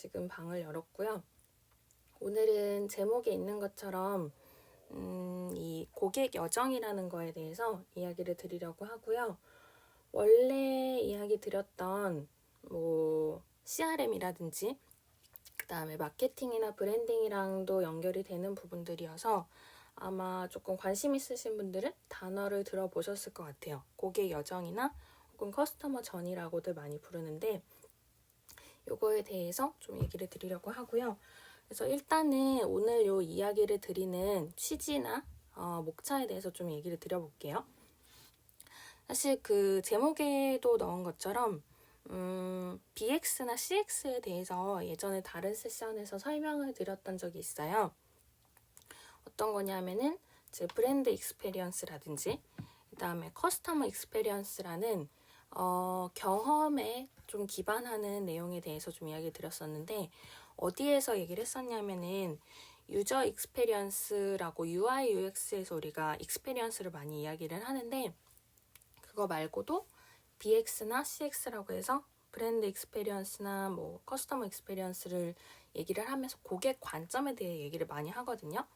지금 방을 열었고요. 오늘은 제목에 있는 것처럼 이 고객 여정이라는 거에 대해서 이야기를 드리려고 하고요. 원래 이야기 드렸던 CRM이라든지 그 다음에 마케팅이나 브랜딩이랑도 연결이 되는 부분들이어서 아마 조금 관심 있으신 분들은 단어를 들어보셨을 것 같아요. 고객 여정이나 혹은 커스터머 전이라고들 많이 부르는데 요거에 대해서 좀 얘기를 드리려고 하고요. 그래서 일단은 오늘 요 이야기를 드리는 취지나 목차에 대해서 좀 얘기를 드려볼게요. 사실 그 제목에도 넣은 것처럼 BX나 CX에 대해서 예전에 다른 세션에서 설명을 드렸던 적이 있어요. 어떤 거냐면은 이제 브랜드 익스페리언스라든지 그 다음에 커스터머 익스페리언스라는 경험에 좀 기반하는 내용에 대해서 좀 이야기 드렸었는데 어디에서 얘기를 했었냐면은 유저 익스페리언스라고 UI, UX에서 우리가 익스페리언스를 많이 이야기를 하는데 그거 말고도 BX나 CX라고 해서 브랜드 익스페리언스나 커스터머 익스페리언스를 얘기를 하면서 고객 관점에 대해 얘기를 많이 하거든요.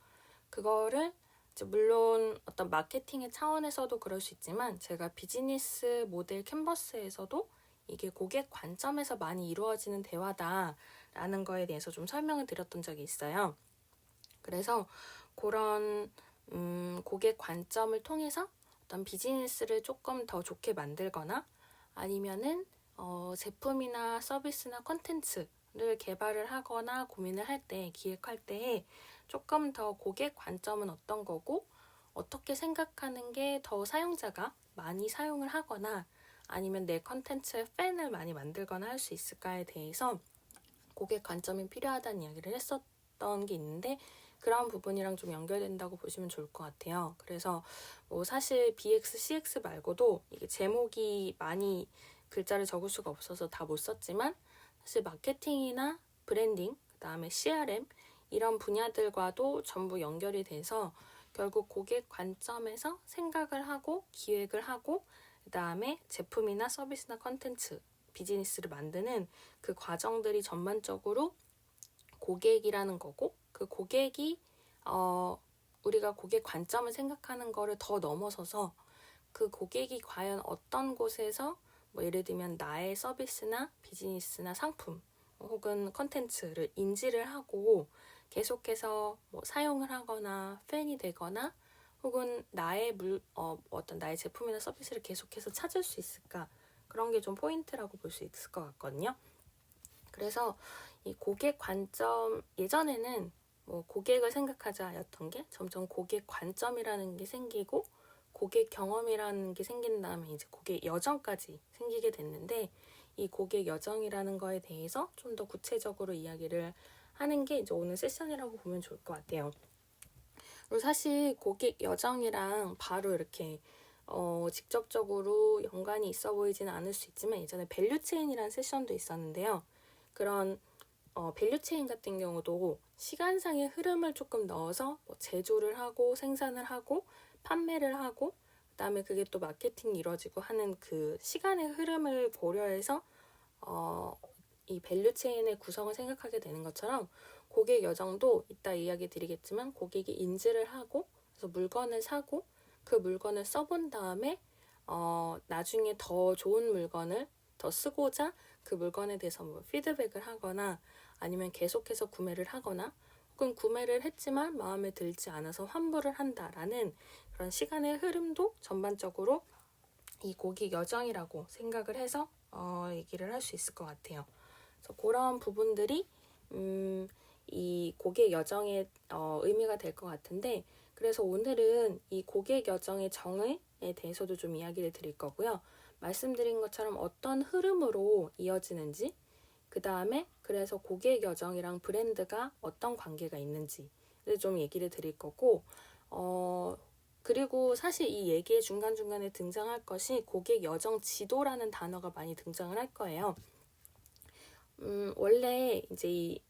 그거를 이제 물론 어떤 마케팅의 차원에서도 그럴 수 있지만 제가 비즈니스 모델 캔버스에서도 이게 고객 관점에서 많이 이루어지는 대화다라는 거에 대해서 좀 설명을 드렸던 적이 있어요. 그래서 그런 고객 관점을 통해서 어떤 비즈니스를 조금 더 좋게 만들거나 아니면은 제품이나 서비스나 콘텐츠를 개발을 하거나 고민을 할 때, 기획할 때 조금 더 고객 관점은 어떤 거고 어떻게 생각하는 게 더 사용자가 많이 사용을 하거나 아니면 내 콘텐츠의 팬을 많이 만들거나 할 수 있을까에 대해서 고객 관점이 필요하다는 이야기를 했었던 게 있는데 그런 부분이랑 좀 연결된다고 보시면 좋을 것 같아요. 그래서 사실 BX, CX 말고도 이게 제목이 많이 글자를 적을 수가 없어서 다 못 썼지만 사실 마케팅이나 브랜딩, 그 다음에 CRM 이런 분야들과도 전부 연결이 돼서 결국 고객 관점에서 생각을 하고 기획을 하고 그 다음에 제품이나 서비스나 컨텐츠, 비즈니스를 만드는 그 과정들이 전반적으로 고객이라는 거고 그 고객이 우리가 고객 관점을 생각하는 거를 더 넘어서서 그 고객이 과연 어떤 곳에서 예를 들면 나의 서비스나 비즈니스나 상품 혹은 컨텐츠를 인지를 하고 계속해서 사용을 하거나 팬이 되거나 혹은 나의 어떤 나의 제품이나 서비스를 계속해서 찾을 수 있을까 그런 게 좀 포인트라고 볼 수 있을 것 같거든요. 그래서 이 고객 관점 예전에는 고객을 생각하자였던 게 점점 고객 관점이라는 게 생기고 고객 경험이라는 게 생긴 다음에 이제 고객 여정까지 생기게 됐는데 이 고객 여정이라는 거에 대해서 좀 더 구체적으로 이야기를 하는 게 이제 오늘 세션이라고 보면 좋을 것 같아요. 그리고 사실 고객 여정이랑 바로 이렇게 직접적으로 연관이 있어 보이지는 않을 수 있지만 예전에 밸류체인이라는 세션도 있었는데요. 그런 밸류체인 같은 경우도 시간상의 흐름을 조금 넣어서 제조를 하고 생산을 하고 판매를 하고 그 다음에 그게 또 마케팅이 이루어지고 하는 그 시간의 흐름을 고려해서 이 밸류체인의 구성을 생각하게 되는 것처럼 고객 여정도 이따 이야기 드리겠지만 고객이 인지를 하고 그래서 물건을 사고 그 물건을 써본 다음에 나중에 더 좋은 물건을 더 쓰고자 그 물건에 대해서 피드백을 하거나 아니면 계속해서 구매를 하거나 혹은 구매를 했지만 마음에 들지 않아서 환불을 한다라는 그런 시간의 흐름도 전반적으로 이 고객 여정이라고 생각을 해서 얘기를 할 수 있을 것 같아요. 그래서 그런 부분들이 이 고객 여정의 의미가 될 것 같은데 그래서 오늘은 이 고객 여정의 정의에 대해서도 좀 이야기를 드릴 거고요. 말씀드린 것처럼 어떤 흐름으로 이어지는지 그 다음에 그래서 고객 여정이랑 브랜드가 어떤 관계가 있는지를 좀 얘기를 드릴 거고 그리고 사실 이 얘기의 중간중간에 등장할 것이 고객 여정 지도라는 단어가 많이 등장을 할 거예요. 원래 이제 이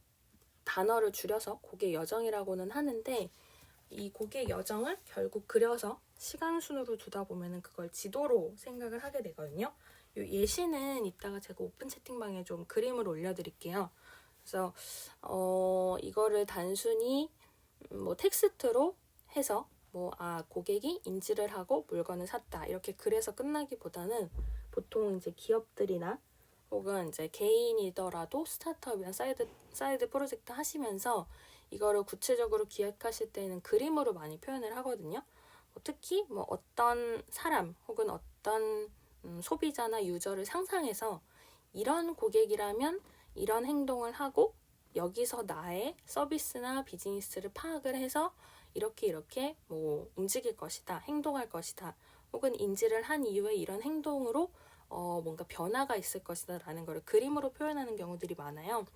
단어를 줄여서 고객 여정이라고는 하는데 이 고객 여정을 결국 그려서 시간순으로 두다 보면은 그걸 지도로 생각을 하게 되거든요. 이 예시는 이따가 제가 오픈 채팅방에 좀 그림을 올려드릴게요. 그래서 이거를 단순히 뭐 텍스트로 해서 고객이 인지를 하고 물건을 샀다 이렇게 글에서 끝나기보다는 보통 이제 기업들이나 혹은 이제 개인이더라도 스타트업이나 사이드 프로젝트 하시면서 이거를 구체적으로 기획하실 때는 그림으로 많이 표현을 하거든요. 특히 어떤 사람 혹은 어떤 소비자나 유저를 상상해서 이런 고객이라면 이런 행동을 하고 여기서 나의 서비스나 비즈니스를 파악을 해서 이렇게 움직일 것이다, 행동할 것이다, 혹은 인지를 한 이후에 이런 행동으로 뭔가 변화가 있을 것이다 라는 걸 그림으로 표현하는 경우들이 많아요.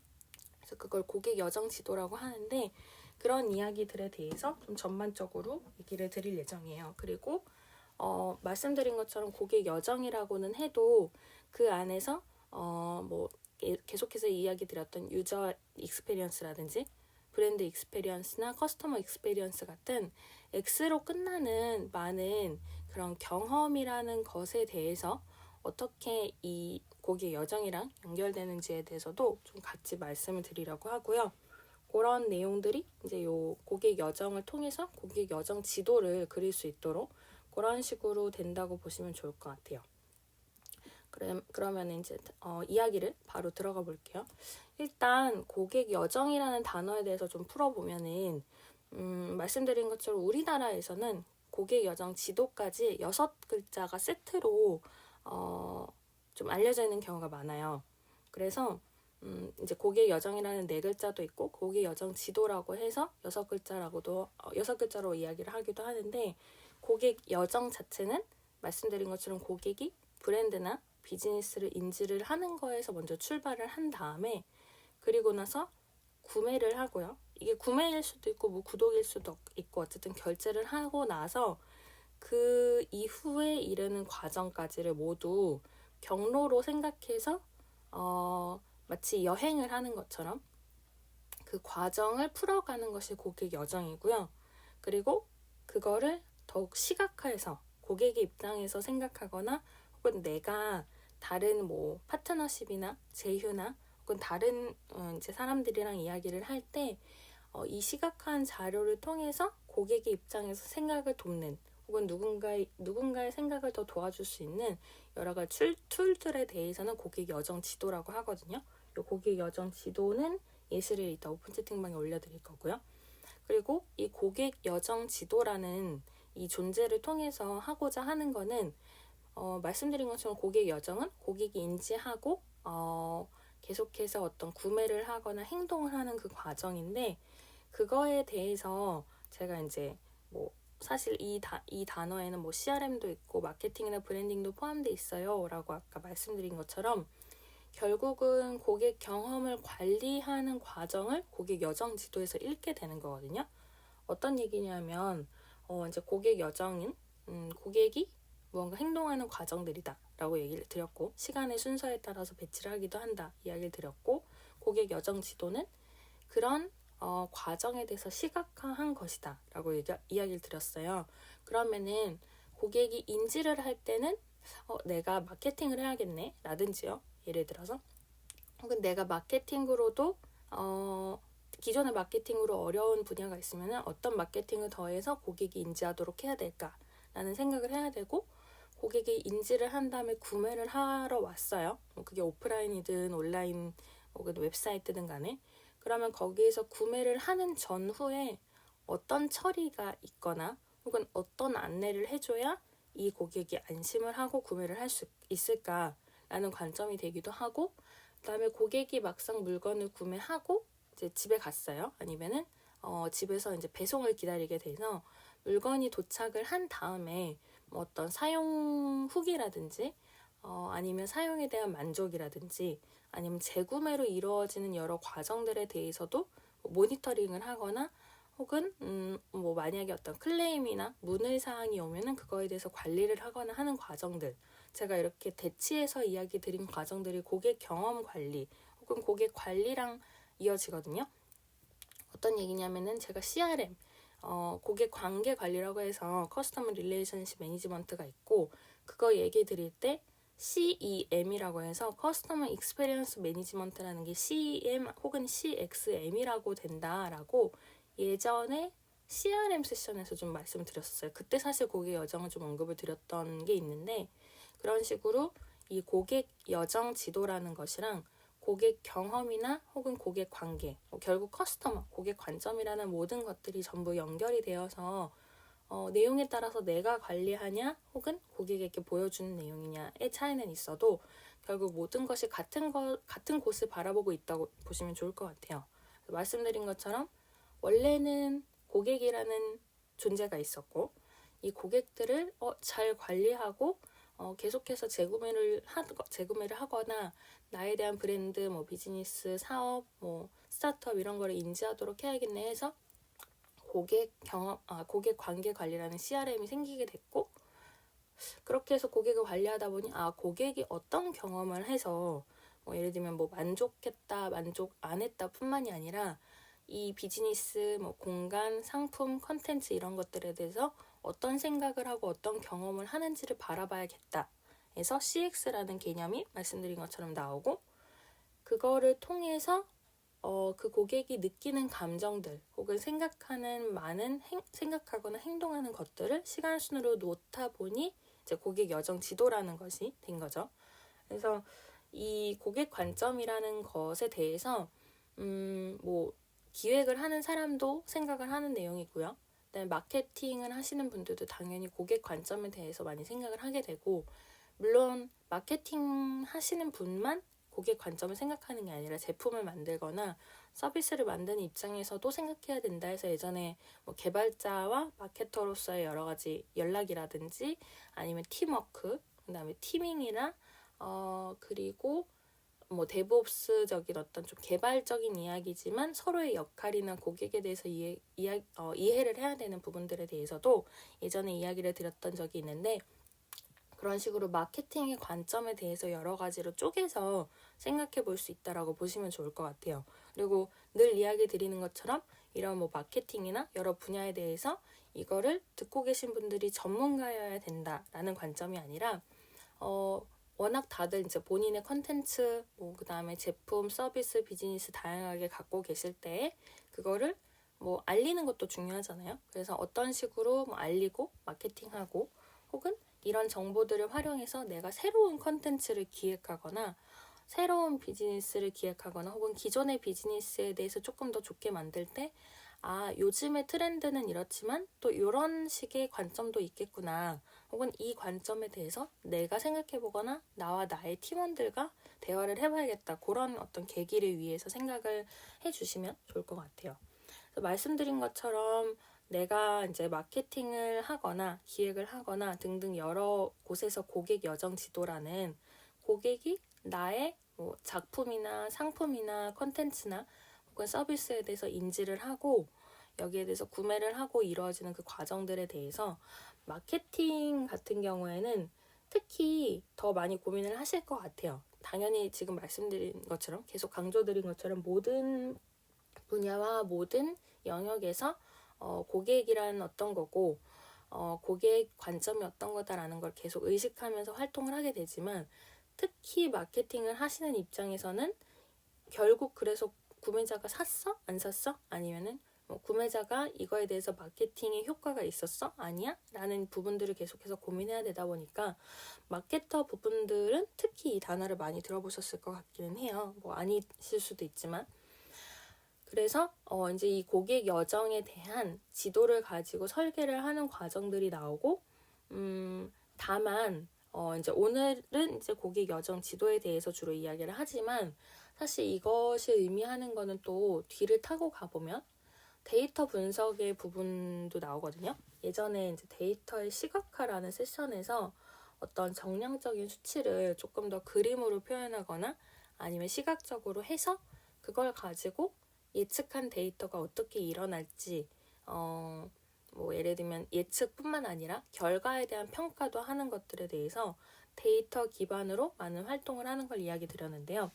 그래서 그걸 고객 여정 지도라고 하는데 그런 이야기들에 대해서 좀 전반적으로 얘기를 드릴 예정이에요. 그리고 말씀드린 것처럼 고객 여정이라고는 해도 그 안에서 계속해서 이야기 드렸던 유저 익스페리언스라든지 브랜드 익스페리언스나 커스터머 익스페리언스 같은 X로 끝나는 많은 그런 경험이라는 것에 대해서 어떻게 이 고객 여정이랑 연결되는지에 대해서도 좀 같이 말씀을 드리려고 하고요. 그런 내용들이 이제 요 고객 여정을 통해서 고객 여정 지도를 그릴 수 있도록 그런 식으로 된다고 보시면 좋을 것 같아요. 그러면 이제 이야기를 바로 들어가 볼게요. 일단 고객 여정이라는 단어에 대해서 좀 풀어보면은 말씀드린 것처럼 우리나라에서는 고객 여정 지도까지 6글자가 세트로 좀 알려져 있는 경우가 많아요. 그래서 이제 고객 여정이라는 4글자도 있고 고객 여정 지도라고 해서 6글자로 이야기를 하기도 하는데 고객 여정 자체는 말씀드린 것처럼 고객이 브랜드나 비즈니스를 인지를 하는 거에서 먼저 출발을 한 다음에 그리고 나서 구매를 하고요. 이게 구매일 수도 있고 구독일 수도 있고 어쨌든 결제를 하고 나서 그 이후에 이르는 과정까지를 모두 경로로 생각해서 마치 여행을 하는 것처럼 그 과정을 풀어가는 것이 고객 여정이고요. 그리고 그거를 더욱 시각화해서 고객의 입장에서 생각하거나 혹은 내가 다른 파트너십이나 제휴나 혹은 다른 이제 사람들이랑 이야기를 할 때 이 시각화한 자료를 통해서 고객의 입장에서 생각을 돕는 혹은 누군가의 생각을 더 도와줄 수 있는 여러 가지 툴들에 대해서는 고객 여정 지도라고 하거든요. 이 고객 여정 지도는 예시를 이따 오픈 채팅방에 올려드릴 거고요. 그리고 이 고객 여정 지도라는 이 존재를 통해서 하고자 하는 거는 말씀드린 것처럼 고객 여정은 고객이 인지하고 계속해서 어떤 구매를 하거나 행동을 하는 그 과정인데 그거에 대해서 제가 이제 사실 이 단어에는 CRM도 있고 마케팅이나 브랜딩도 포함되어 있어요 라고 아까 말씀드린 것처럼 결국은 고객 경험을 관리하는 과정을 고객 여정 지도에서 읽게 되는 거거든요. 어떤 얘기냐면 이제 고객 여정은 고객이 무언가 행동하는 과정들이다 라고 얘기를 드렸고 시간의 순서에 따라서 배치를 하기도 한다 이야기를 드렸고 고객 여정 지도는 그런 과정에 대해서 시각화한 것이다 라고 이야기를 드렸어요. 그러면은 고객이 인지를 할 때는 내가 마케팅을 해야겠네 라든지요. 예를 들어서 혹은 내가 마케팅으로도 기존의 마케팅으로 어려운 분야가 있으면 어떤 마케팅을 더해서 고객이 인지하도록 해야 될까 라는 생각을 해야 되고 고객이 인지를 한 다음에 구매를 하러 왔어요. 그게 오프라인이든 온라인 혹은 웹사이트든 간에 그러면 거기에서 구매를 하는 전후에 어떤 처리가 있거나 혹은 어떤 안내를 해줘야 이 고객이 안심을 하고 구매를 할 수 있을까라는 관점이 되기도 하고 그다음에 고객이 막상 물건을 구매하고 이제 집에 갔어요. 아니면은 집에서 이제 배송을 기다리게 돼서 물건이 도착을 한 다음에 어떤 사용 후기라든지 아니면 사용에 대한 만족이라든지 아니면 재구매로 이루어지는 여러 과정들에 대해서도 모니터링을 하거나 혹은 만약에 어떤 클레임이나 문의 사항이 오면은 그거에 대해서 관리를 하거나 하는 과정들 제가 이렇게 대치해서 이야기 드린 과정들이 고객 경험 관리 혹은 고객 관리랑 이어지거든요. 어떤 얘기냐면은 제가 CRM 고객 관계 관리라고 해서 커스터머 릴레이션십 매니지먼트가 있고 그거 얘기 드릴 때 CEM이라고 해서 커스터머 익스페리언스 매니지먼트라는 게 CEM 혹은 CXM이라고 된다라고 예전에 CRM 세션에서 좀 말씀드렸었어요. 그때 사실 고객 여정을 좀 언급을 드렸던 게 있는데, 그런 식으로 이 고객 여정 지도라는 것이랑 고객 경험이나 혹은 고객 관계, 결국 커스터머, 고객 관점이라는 모든 것들이 전부 연결이 되어서 내용에 따라서 내가 관리하냐 혹은 고객에게 보여주는 내용이냐의 차이는 있어도 결국 모든 것이 같은 곳을 바라보고 있다고 보시면 좋을 것 같아요. 말씀드린 것처럼 원래는 고객이라는 존재가 있었고, 이 고객들을 잘 관리하고 계속해서 재구매를 하거나 나에 대한 브랜드, 비즈니스, 사업, 스타트업 이런 거를 인지하도록 해야겠네 해서 고객 관계 관리라는 CRM이 생기게 됐고, 그렇게 해서 고객을 관리하다 보니 고객이 어떤 경험을 해서 예를 들면 만족했다, 만족 안 했다 뿐만이 아니라 이 비즈니스, 공간, 상품, 컨텐츠 이런 것들에 대해서 어떤 생각을 하고 어떤 경험을 하는지를 바라봐야겠다 해서 CX라는 개념이 말씀드린 것처럼 나오고, 그거를 통해서 그 고객이 느끼는 감정들 혹은 생각하거나 행동하는 것들을 시간 순으로 놓다 보니 이제 고객 여정 지도라는 것이 된 거죠. 그래서 이 고객 관점이라는 것에 대해서 기획을 하는 사람도 생각을 하는 내용이고요. 그다음에 마케팅을 하시는 분들도 당연히 고객 관점에 대해서 많이 생각을 하게 되고, 물론 마케팅 하시는 분만 고객 관점을 생각하는 게 아니라 제품을 만들거나 서비스를 만드는 입장에서도 생각해야 된다 해서 예전에 개발자와 마케터로서의 여러 가지 연락이라든지 아니면 팀워크, 그다음에 티밍이나 그리고 데브옵스적인 어떤 좀 개발적인 이야기지만 서로의 역할이나 고객에 대해서 이해를 해야 되는 부분들에 대해서도 예전에 이야기를 드렸던 적이 있는데, 그런 식으로 마케팅의 관점에 대해서 여러 가지로 쪼개서 생각해 볼 수 있다라고 보시면 좋을 것 같아요. 그리고 늘 이야기 드리는 것처럼 이런 마케팅이나 여러 분야에 대해서 이거를 듣고 계신 분들이 전문가여야 된다라는 관점이 아니라 워낙 다들 이제 본인의 컨텐츠, 그다음에 제품, 서비스, 비즈니스 다양하게 갖고 계실 때 그거를 알리는 것도 중요하잖아요. 그래서 어떤 식으로 알리고 마케팅하고 혹은 이런 정보들을 활용해서 내가 새로운 컨텐츠를 기획하거나 새로운 비즈니스를 기획하거나 혹은 기존의 비즈니스에 대해서 조금 더 좋게 만들 때 요즘의 트렌드는 이렇지만 또 이런 식의 관점도 있겠구나, 혹은 이 관점에 대해서 내가 생각해보거나 나와 나의 팀원들과 대화를 해봐야겠다, 그런 어떤 계기를 위해서 생각을 해주시면 좋을 것 같아요. 그래서 말씀드린 것처럼 내가 이제 마케팅을 하거나 기획을 하거나 등등 여러 곳에서 고객 여정 지도라는 고객이 나의 작품이나 상품이나 컨텐츠나 혹은 서비스에 대해서 인지를 하고 여기에 대해서 구매를 하고 이루어지는 그 과정들에 대해서 마케팅 같은 경우에는 특히 더 많이 고민을 하실 것 같아요. 당연히 지금 말씀드린 것처럼 계속 강조드린 것처럼 모든 분야와 모든 영역에서 고객이란 어떤 거고 고객 관점이 어떤 거다라는 걸 계속 의식하면서 활동을 하게 되지만, 특히 마케팅을 하시는 입장에서는 결국 그래서 구매자가 샀어? 안 샀어? 아니면은 구매자가 이거에 대해서 마케팅에 효과가 있었어? 아니야? 라는 부분들을 계속해서 고민해야 되다 보니까 마케터 부분들은 특히 이 단어를 많이 들어보셨을 것 같기는 해요. 아니실 수도 있지만. 그래서 이제 이 고객 여정에 대한 지도를 가지고 설계를 하는 과정들이 나오고, 다만 이제 오늘은 이제 고객 여정 지도에 대해서 주로 이야기를 하지만 사실 이것이 의미하는 거는 또 뒤를 타고 가보면 데이터 분석의 부분도 나오거든요. 예전에 이제 데이터의 시각화라는 세션에서 어떤 정량적인 수치를 조금 더 그림으로 표현하거나 아니면 시각적으로 해서 그걸 가지고 예측한 데이터가 어떻게 일어날지 예를 들면 예측뿐만 아니라 결과에 대한 평가도 하는 것들에 대해서 데이터 기반으로 많은 활동을 하는 걸 이야기 드렸는데요.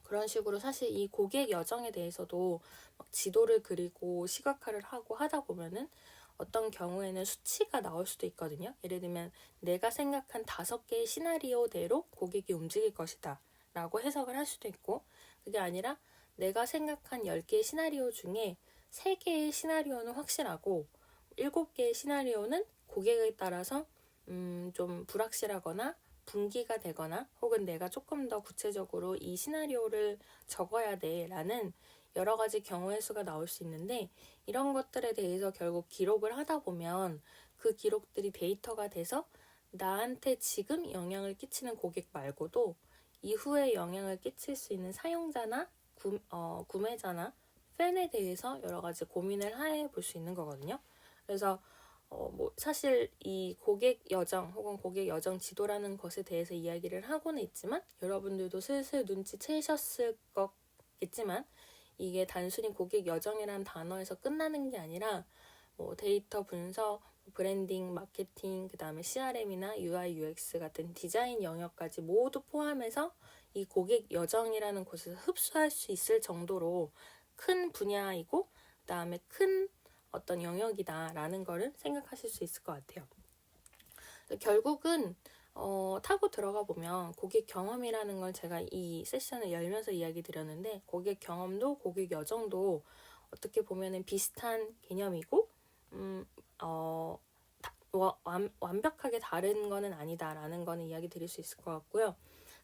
그런 식으로 사실 이 고객 여정에 대해서도 막 지도를 그리고 시각화를 하고 하다 보면은 어떤 경우에는 수치가 나올 수도 있거든요. 예를 들면 내가 생각한 5개의 시나리오대로 고객이 움직일 것이다 라고 해석을 할 수도 있고, 그게 아니라 내가 생각한 10개의 시나리오 중에 3개의 시나리오는 확실하고 7개의 시나리오는 고객에 따라서 좀 불확실하거나 분기가 되거나 혹은 내가 조금 더 구체적으로 이 시나리오를 적어야 돼 라는 여러 가지 경우의 수가 나올 수 있는데, 이런 것들에 대해서 결국 기록을 하다 보면 그 기록들이 데이터가 돼서 나한테 지금 영향을 끼치는 고객 말고도 이후에 영향을 끼칠 수 있는 사용자나 구매자나 팬에 대해서 여러 가지 고민을 해볼 수 있는 거거든요. 그래서 사실 이 고객 여정 혹은 고객 여정 지도라는 것에 대해서 이야기를 하고는 있지만, 여러분들도 슬슬 눈치채셨을 거겠지만 이게 단순히 고객 여정이라는 단어에서 끝나는 게 아니라 데이터 분석, 브랜딩, 마케팅, 그 다음에 CRM이나 UI, UX 같은 디자인 영역까지 모두 포함해서 이 고객 여정이라는 곳에서 흡수할 수 있을 정도로 큰 분야이고 그 다음에 큰 어떤 영역이다라는 거를 생각하실 수 있을 것 같아요. 결국은 타고 들어가 보면 고객 경험이라는 걸 제가 이 세션을 열면서 이야기 드렸는데, 고객 경험도 고객 여정도 어떻게 보면은 비슷한 개념이고 완벽하게 다른 거는 아니다라는 거는 이야기 드릴 수 있을 것 같고요.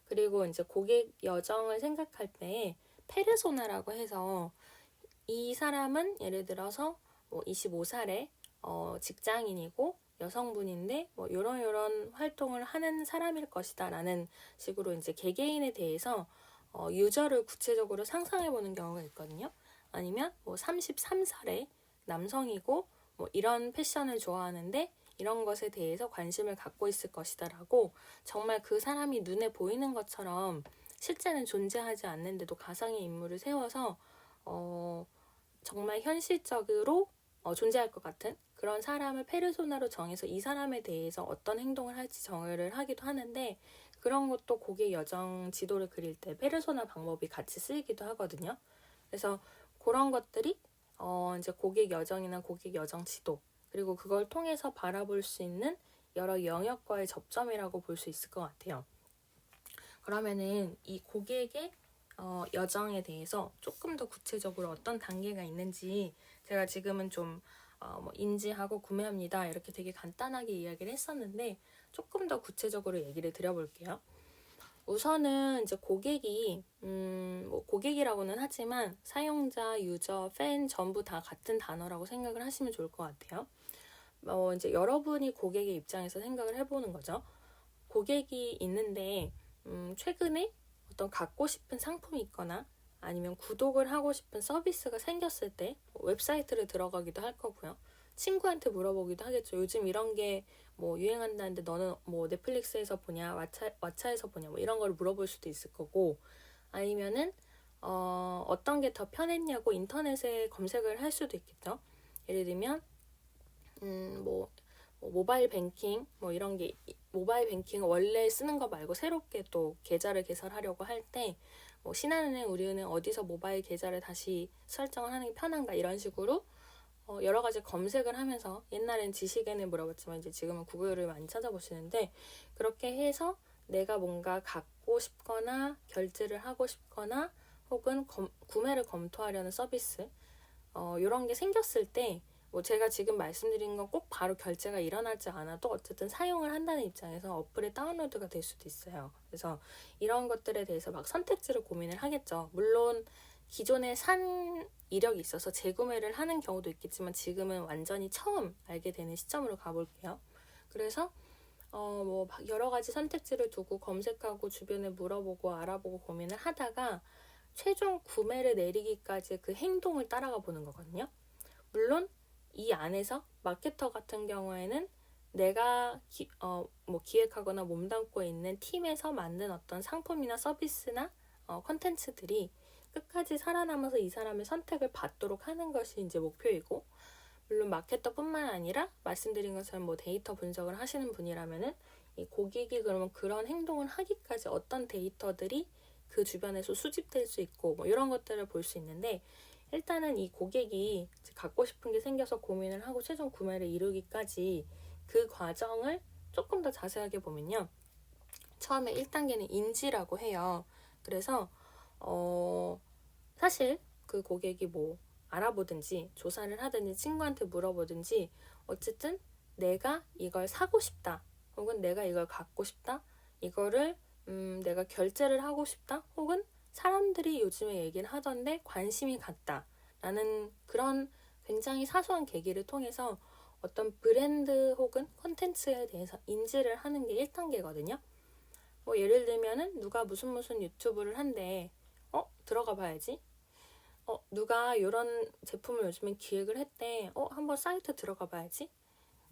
그리고 이제 고객 여정을 생각할 때 페르소나라고 해서 이 사람은 예를 들어서 25살에 직장인이고 여성분인데 이런 활동을 하는 사람일 것이다 라는 식으로 이제 개개인에 대해서 유저를 구체적으로 상상해 보는 경우가 있거든요. 아니면 33살에 남성이고 이런 패션을 좋아하는데 이런 것에 대해서 관심을 갖고 있을 것이다 라고 정말 그 사람이 눈에 보이는 것처럼 실제는 존재하지 않는데도 가상의 인물을 세워서 정말 현실적으로 존재할 것 같은 그런 사람을 페르소나로 정해서 이 사람에 대해서 어떤 행동을 할지 정의를 하기도 하는데, 그런 것도 고객 여정 지도를 그릴 때 페르소나 방법이 같이 쓰이기도 하거든요. 그래서 그런 것들이 이제 고객 여정이나 고객 여정 지도, 그리고 그걸 통해서 바라볼 수 있는 여러 영역과의 접점이라고 볼 수 있을 것 같아요. 그러면은 이 고객의 여정에 대해서 조금 더 구체적으로 어떤 단계가 있는지 제가 지금은 좀 인지하고 구매합니다 이렇게 되게 간단하게 이야기를 했었는데, 조금 더 구체적으로 얘기를 드려볼게요. 우선은 이제 고객이 고객이라고는 하지만 사용자, 유저, 팬 전부 다 같은 단어라고 생각을 하시면 좋을 것 같아요. 이제 여러분이 고객의 입장에서 생각을 해보는 거죠. 고객이 있는데 최근에 어떤 갖고 싶은 상품이 있거나 아니면 구독을 하고 싶은 서비스가 생겼을 때 웹사이트를 들어가기도 할 거고요. 친구한테 물어보기도 하겠죠. 요즘 이런 게 유행한다는데 너는 넷플릭스에서 보냐, 왓챠에서 보냐 이런 걸 물어볼 수도 있을 거고, 아니면은 어떤 게 더 편했냐고 인터넷에 검색을 할 수도 있겠죠. 예를 들면 모바일 뱅킹 이런 게, 모바일 뱅킹 원래 쓰는 거 말고 새롭게 또 계좌를 개설하려고 할 때 신한은행, 우리은행 어디서 모바일 계좌를 다시 설정을 하는 게 편한가 이런 식으로 여러 가지 검색을 하면서, 옛날엔 지식인을 물어봤지만 이제 지금은 구글을 많이 찾아보시는데, 그렇게 해서 내가 뭔가 갖고 싶거나 결제를 하고 싶거나 혹은 구매를 검토하려는 서비스 이런 게 생겼을 때 제가 지금 말씀드린 건 꼭 바로 결제가 일어나지 않아도 어쨌든 사용을 한다는 입장에서 어플에 다운로드가 될 수도 있어요. 그래서 이런 것들에 대해서 막 선택지를 고민을 하겠죠. 물론 기존에 산 이력이 있어서 재구매를 하는 경우도 있겠지만 지금은 완전히 처음 알게 되는 시점으로 가볼게요. 그래서 여러 가지 선택지를 두고 검색하고 주변에 물어보고 알아보고 고민을 하다가 최종 구매를 내리기까지 그 행동을 따라가 보는 거거든요. 물론 이 안에서 마케터 같은 경우에는 내가 기획하거나 몸담고 있는 팀에서 만든 어떤 상품이나 서비스나 컨텐츠들이 끝까지 살아남아서 이 사람의 선택을 받도록 하는 것이 이제 목표이고, 물론 마케터뿐만 아니라 말씀드린 것처럼 데이터 분석을 하시는 분이라면은 이 고객이 그러면 그런 행동을 하기까지 어떤 데이터들이 그 주변에서 수집될 수 있고 이런 것들을 볼 수 있는데, 일단은 이 고객이 갖고 싶은 게 생겨서 고민을 하고 최종 구매를 이루기까지 그 과정을 조금 더 자세하게 보면요. 처음에 1단계는 인지라고 해요. 그래서 사실 그 고객이 뭐 알아보든지 조사를 하든지 친구한테 물어보든지 어쨌든 내가 이걸 사고 싶다, 혹은 내가 이걸 갖고 싶다, 이거를 내가 결제를 하고 싶다, 혹은 사람들이 요즘에 얘기를 하던데 관심이 갔다 라는 그런 굉장히 사소한 계기를 통해서 어떤 브랜드 혹은 콘텐츠에 대해서 인지를 하는 게 1단계거든요. 뭐 예를 들면은 누가 무슨 유튜브를 한대. 들어가 봐야지. 누가 이런 제품을 요즘에 기획을 했대. 한번 사이트 들어가 봐야지.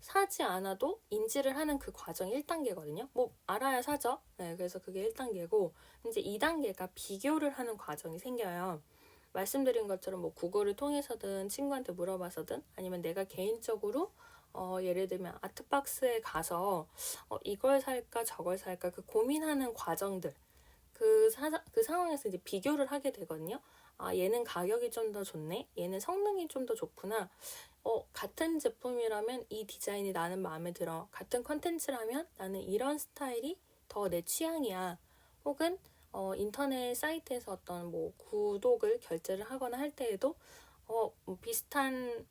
사지 않아도 인지를 하는 그 과정이 1단계거든요. 뭐 알아야 사죠. 네, 그래서 그게 1단계고 이제 2단계가 비교를 하는 과정이 생겨요. 말씀드린 것처럼 뭐 구글을 통해서든 친구한테 물어봐서든 아니면 내가 개인적으로 예를 들면 아트박스에 가서 이걸 살까 저걸 살까 그 고민하는 과정들, 그 상황에서 이제 비교를 하게 되거든요. 아, 얘는 가격이 좀 더 좋네, 얘는 성능이 좀 더 좋구나, 같은 제품이라면 이 디자인이 나는 마음에 들어, 같은 컨텐츠라면 나는 이런 스타일이 더 내 취향이야, 혹은 인터넷 사이트에서 어떤 뭐 구독을 결제를 하거나 할 때에도 뭐 비슷한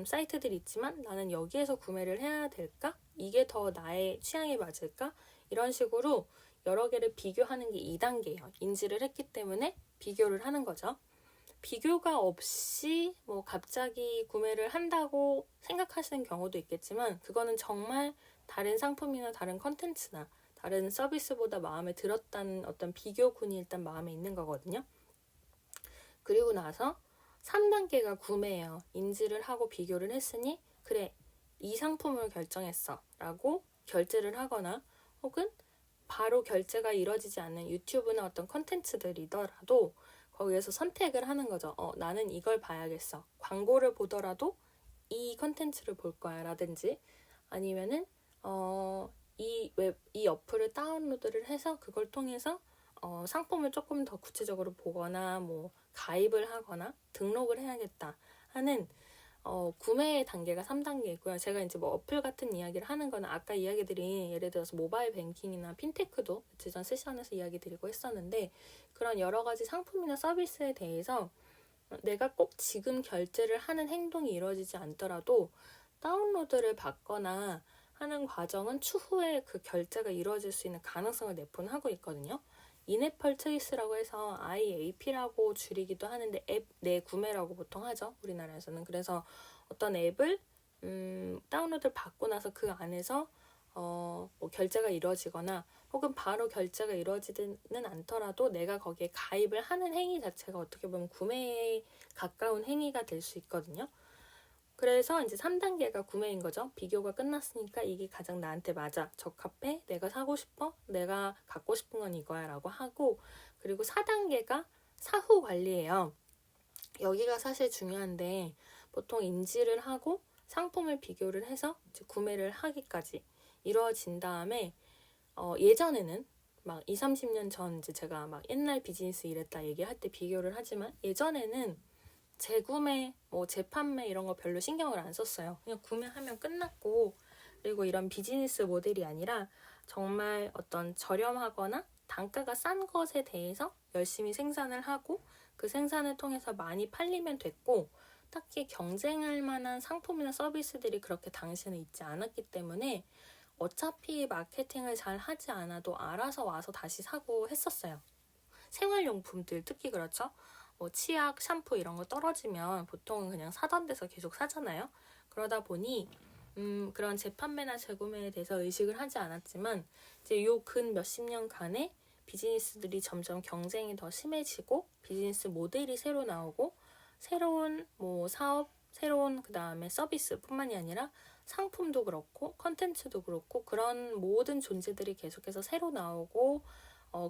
사이트들이 있지만 나는 여기에서 구매를 해야 될까? 이게 더 나의 취향에 맞을까? 이런 식으로 여러 개를 비교하는 게 2단계예요. 인지를 했기 때문에 비교를 하는 거죠. 비교가 없이 뭐 갑자기 구매를 한다고 생각하시는 경우도 있겠지만 그거는 정말 다른 상품이나 다른 컨텐츠나 다른 서비스보다 마음에 들었다는 어떤 비교군이 일단 마음에 있는 거거든요. 그리고 나서 3단계가 구매예요. 인지를 하고 비교를 했으니 그래, 이 상품을 결정했어 라고 결제를 하거나, 혹은 바로 결제가 이루어지지 않는 유튜브나 어떤 컨텐츠들이더라도 거기에서 선택을 하는 거죠. 나는 이걸 봐야겠어. 광고를 보더라도 이 컨텐츠를 볼 거야 라든지, 아니면은 이 어플을 다운로드를 해서 그걸 통해서 상품을 조금 더 구체적으로 보거나 뭐 가입을 하거나 등록을 해야겠다 하는 구매의 단계가 3단계이고요. 제가 이제 뭐 어플 같은 이야기를 하는 거는 아까 이야기 드린 예를 들어서 모바일 뱅킹이나 핀테크도 며칠 전 세션에서 이야기 드리고 했었는데, 그런 여러 가지 상품이나 서비스에 대해서 내가 꼭 지금 결제를 하는 행동이 이루어지지 않더라도 다운로드를 받거나 하는 과정은 추후에 그 결제가 이루어질 수 있는 가능성을 내포하고 있거든요. 인앱 퍼체이스라고 해서 IAP라고 줄이기도 하는데 앱 내 구매라고 보통 하죠, 우리나라에서는. 그래서 어떤 앱을 다운로드를 받고 나서 그 안에서 뭐 결제가 이루어지거나, 혹은 바로 결제가 이루어지지는 않더라도 내가 거기에 가입을 하는 행위 자체가 어떻게 보면 구매에 가까운 행위가 될 수 있거든요. 그래서 이제 3단계가 구매인 거죠. 비교가 끝났으니까 이게 가장 나한테 맞아, 적합해, 내가 사고 싶어, 내가 갖고 싶은 건 이거야 라고 하고, 그리고 4단계가 사후 관리예요. 여기가 사실 중요한데, 보통 인지를 하고 상품을 비교를 해서 이제 구매를 하기까지 이루어진 다음에 예전에는 막 20, 30년 전 이제 제가 막 옛날 비즈니스 이랬다 얘기할 때 비교를 하지만, 예전에는 재구매, 뭐 재판매 이런 거 별로 신경을 안 썼어요. 그냥 구매하면 끝났고, 그리고 이런 비즈니스 모델이 아니라 정말 어떤 저렴하거나 단가가 싼 것에 대해서 열심히 생산을 하고 그 생산을 통해서 많이 팔리면 됐고, 딱히 경쟁할 만한 상품이나 서비스들이 그렇게 당시에는 있지 않았기 때문에 어차피 마케팅을 잘 하지 않아도 알아서 와서 다시 사고 했었어요. 생활용품들 특히 그렇죠. 뭐 치약, 샴푸 이런 거 떨어지면 보통은 그냥 사던 데서 계속 사잖아요. 그러다 보니 그런 재판매나 재구매에 대해서 의식을 하지 않았지만, 이제 요 근 몇십 년간에 비즈니스들이 점점 경쟁이 더 심해지고 비즈니스 모델이 새로 나오고 새로운 뭐 사업, 새로운 그 다음에 서비스뿐만이 아니라 상품도 그렇고 컨텐츠도 그렇고 그런 모든 존재들이 계속해서 새로 나오고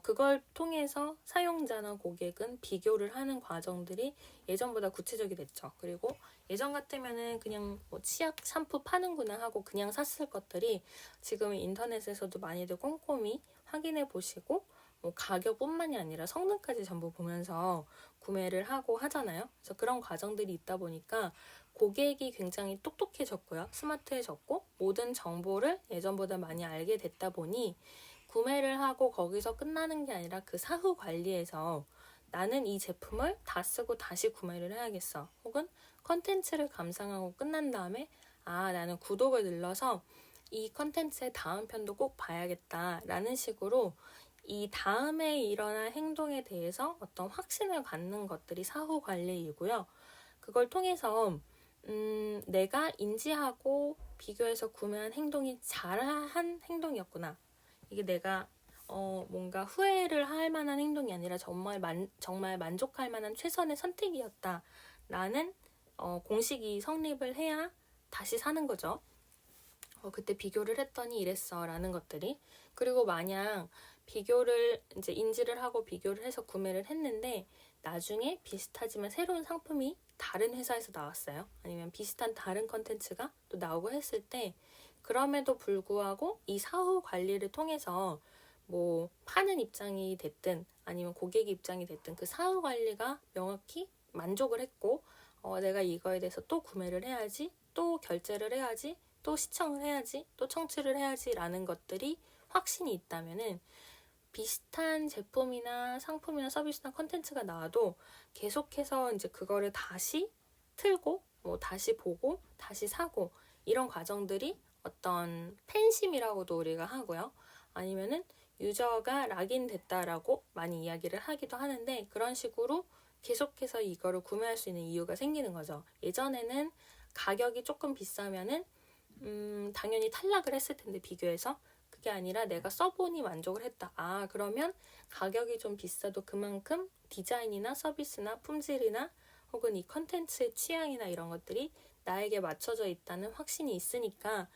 그걸 통해서 사용자나 고객은 비교를 하는 과정들이 예전보다 구체적이 됐죠. 그리고 예전 같으면은 그냥 뭐 치약, 샴푸 파는구나 하고 그냥 샀을 것들이 지금 인터넷에서도 많이들 꼼꼼히 확인해 보시고 뭐 가격뿐만이 아니라 성능까지 전부 보면서 구매를 하고 하잖아요. 그래서 그런 과정들이 있다 보니까 고객이 굉장히 똑똑해졌고요. 스마트해졌고 모든 정보를 예전보다 많이 알게 됐다 보니 구매를 하고 거기서 끝나는 게 아니라 그 사후 관리에서 나는 이 제품을 다 쓰고 다시 구매를 해야겠어. 혹은 컨텐츠를 감상하고 끝난 다음에 나는 구독을 눌러서 이 컨텐츠의 다음 편도 꼭 봐야겠다라는 식으로 이 다음에 일어날 행동에 대해서 어떤 확신을 갖는 것들이 사후 관리이고요. 그걸 통해서 내가 인지하고 비교해서 구매한 행동이 잘한 행동이었구나. 이게 내가 뭔가 후회를 할 만한 행동이 아니라 정말 만족할 만한 최선의 선택이었다라는 공식이 성립을 해야 다시 사는 거죠. 그때 비교를 했더니 이랬어 라는 것들이. 그리고 만약 비교를 이제 인지를 하고 비교를 해서 구매를 했는데 나중에 비슷하지만 새로운 상품이 다른 회사에서 나왔어요. 아니면 비슷한 다른 컨텐츠가 또 나오고 했을 때 그럼에도 불구하고 이 사후 관리를 통해서 뭐 파는 입장이 됐든 아니면 고객 입장이 됐든 그 사후 관리가 명확히 만족을 했고 내가 이거에 대해서 또 구매를 해야지, 또 결제를 해야지, 또 시청을 해야지, 또 청취를 해야지 라는 것들이 확신이 있다면은 비슷한 제품이나 상품이나 서비스나 컨텐츠가 나와도 계속해서 이제 그거를 다시 틀고 뭐 다시 보고 다시 사고 이런 과정들이 어떤 팬심이라고도 우리가 하고요. 아니면은 유저가 락인 됐다라고 많이 이야기를 하기도 하는데 그런 식으로 계속해서 이거를 구매할 수 있는 이유가 생기는 거죠. 예전에는 가격이 조금 비싸면은 당연히 탈락을 했을 텐데 비교해서 그게 아니라 내가 써보니 만족을 했다. 그러면 가격이 좀 비싸도 그만큼 디자인이나 서비스나 품질이나 혹은 이 컨텐츠의 취향이나 이런 것들이 나에게 맞춰져 있다는 확신이 있으니까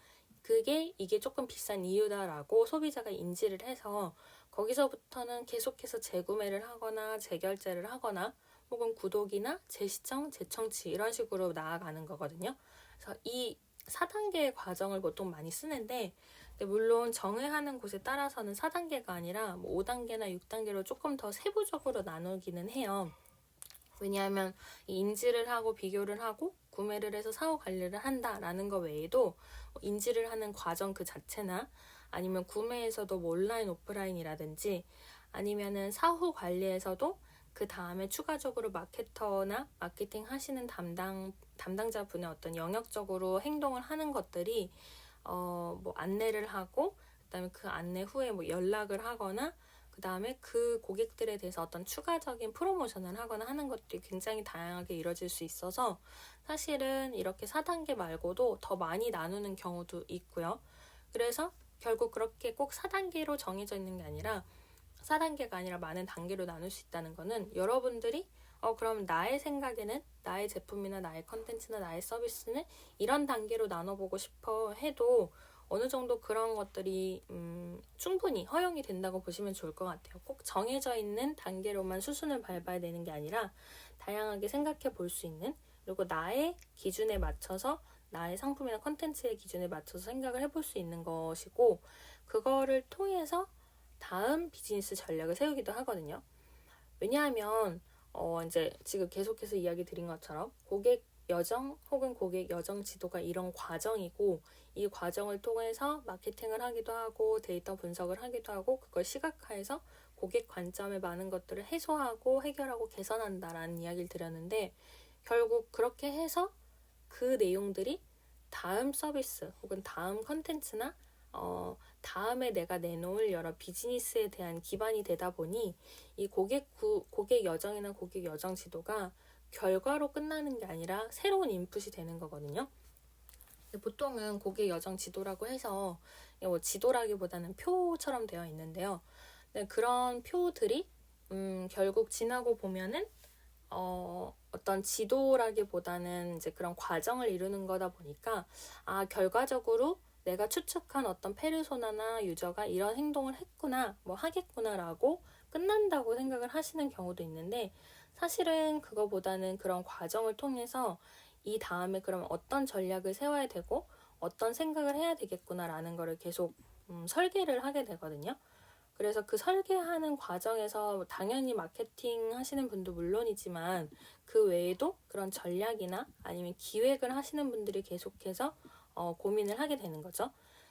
이게 조금 비싼 이유다라고 소비자가 인지를 해서 거기서부터는 계속해서 재구매를 하거나 재결제를 하거나 혹은 구독이나 재시청, 재청취 이런 식으로 나아가는 거거든요. 그래서 이 4단계의 과정을 보통 많이 쓰는데 물론 정의하는 곳에 따라서는 4단계가 아니라 뭐 5단계나 6단계로 조금 더 세부적으로 나누기는 해요. 왜냐하면 인지를 하고 비교를 하고 구매를 해서 사후 관리를 한다라는 거 외에도 인지를 하는 과정 그 자체나 아니면 구매에서도 뭐 온라인 오프라인이라든지 아니면은 사후 관리에서도 그 다음에 추가적으로 마케터나 마케팅 하시는 담당자분의 어떤 영역적으로 행동을 하는 것들이 뭐 안내를 하고 그다음에 그 안내 후에 뭐 연락을 하거나 그 다음에 그 고객들에 대해서 어떤 추가적인 프로모션을 하거나 하는 것들이 굉장히 다양하게 이루어질 수 있어서 사실은 이렇게 4단계 말고도 더 많이 나누는 경우도 있고요. 그래서 결국 그렇게 꼭 4단계로 정해져 있는 게 아니라 4단계가 아니라 많은 단계로 나눌 수 있다는 거는 여러분들이 그럼 나의 생각에는 나의 제품이나 나의 컨텐츠나 나의 서비스는 이런 단계로 나눠보고 싶어 해도 어느 정도 그런 것들이 충분히 허용이 된다고 보시면 좋을 것 같아요. 꼭 정해져 있는 단계로만 수순을 밟아야 되는 게 아니라 다양하게 생각해 볼 수 있는 그리고 나의 기준에 맞춰서 나의 상품이나 컨텐츠의 기준에 맞춰서 생각을 해볼 수 있는 것이고 그거를 통해서 다음 비즈니스 전략을 세우기도 하거든요. 왜냐하면 이제 지금 계속해서 이야기 드린 것처럼 고객 여정 혹은 고객 여정 지도가 이런 과정이고 이 과정을 통해서 마케팅을 하기도 하고 데이터 분석을 하기도 하고 그걸 시각화해서 고객 관점에 많은 것들을 해소하고 해결하고 개선한다라는 이야기를 드렸는데 결국 그렇게 해서 그 내용들이 다음 서비스 혹은 다음 컨텐츠나 다음에 내가 내놓을 여러 비즈니스에 대한 기반이 되다 보니 이 고객 여정이나 고객 여정 지도가 결과로 끝나는 게 아니라 새로운 인풋이 되는 거거든요. 보통은 고객 여정 지도라고 해서 뭐 지도라기보다는 표처럼 되어 있는데요. 그런 표들이 결국 지나고 보면은 어떤 지도라기보다는 이제 그런 과정을 이루는 거다 보니까 결과적으로 내가 추측한 어떤 페르소나나 유저가 이런 행동을 했구나, 뭐 하겠구나라고 끝난다고 생각을 하시는 경우도 있는데 사실은 그거보다는 그런 과정을 통해서 이 다음에 그럼 어떤 전략을 세워야 되고 어떤 생각을 해야 되겠구나라는 거를 계속 설계를 하게 되거든요. 그래서 그 설계하는 과정에서 당연히 마케팅 하시는 분도 물론이지만 그 외에도 그런 전략이나 아니면 기획을 하시는 분들이 계속해서 고민을 하게 되는 거죠.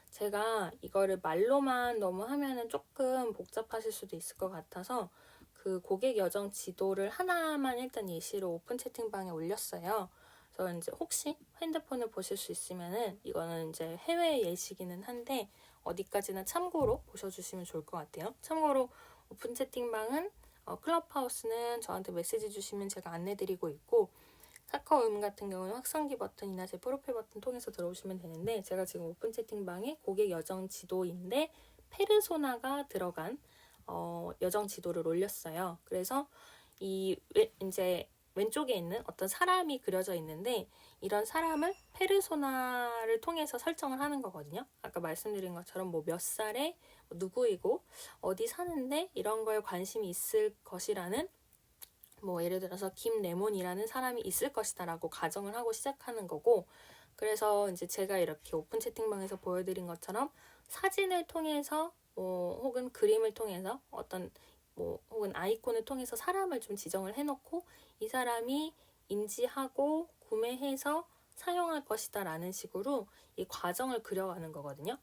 제가 이거를 말로만 너무 하면은 조금 복잡하실 수도 있을 것 같아서 그 고객 여정 지도를 하나만 일단 예시로 오픈 채팅방에 올렸어요. 그래서 이제 혹시 핸드폰을 보실 수 있으면은 이거는 이제 해외 예시기는 한데 어디까지나 참고로 보셔주시면 좋을 것 같아요. 참고로 오픈 채팅방은 클럽하우스는 저한테 메시지 주시면 제가 안내드리고 있고 카카오음 같은 경우는 확성기 버튼이나 제 프로필 버튼 통해서 들어오시면 되는데 제가 지금 오픈 채팅방에 고객 여정 지도인데 페르소나가 들어간 여정 지도를 올렸어요. 그래서 이제 왼쪽에 있는 어떤 사람이 그려져 있는데 이런 사람을 페르소나를 통해서 설정을 하는 거거든요. 아까 말씀드린 것처럼 뭐 몇 살에 누구이고 어디 사는데 이런 거에 관심이 있을 것이라는 뭐 예를 들어서 김레몬이라는 사람이 있을 것이다 라고 가정을 하고 시작하는 거고 그래서 이제 제가 이렇게 오픈 채팅방에서 보여드린 것처럼 사진을 통해서 혹은 그림을 통해서 어떤 혹은 아이콘을 통해서 사람을 좀 지정을 해놓고 이 사람이 인지하고 구매해서 사용할 것이다 라는 식으로 이 과정을 그려가는 거거든요.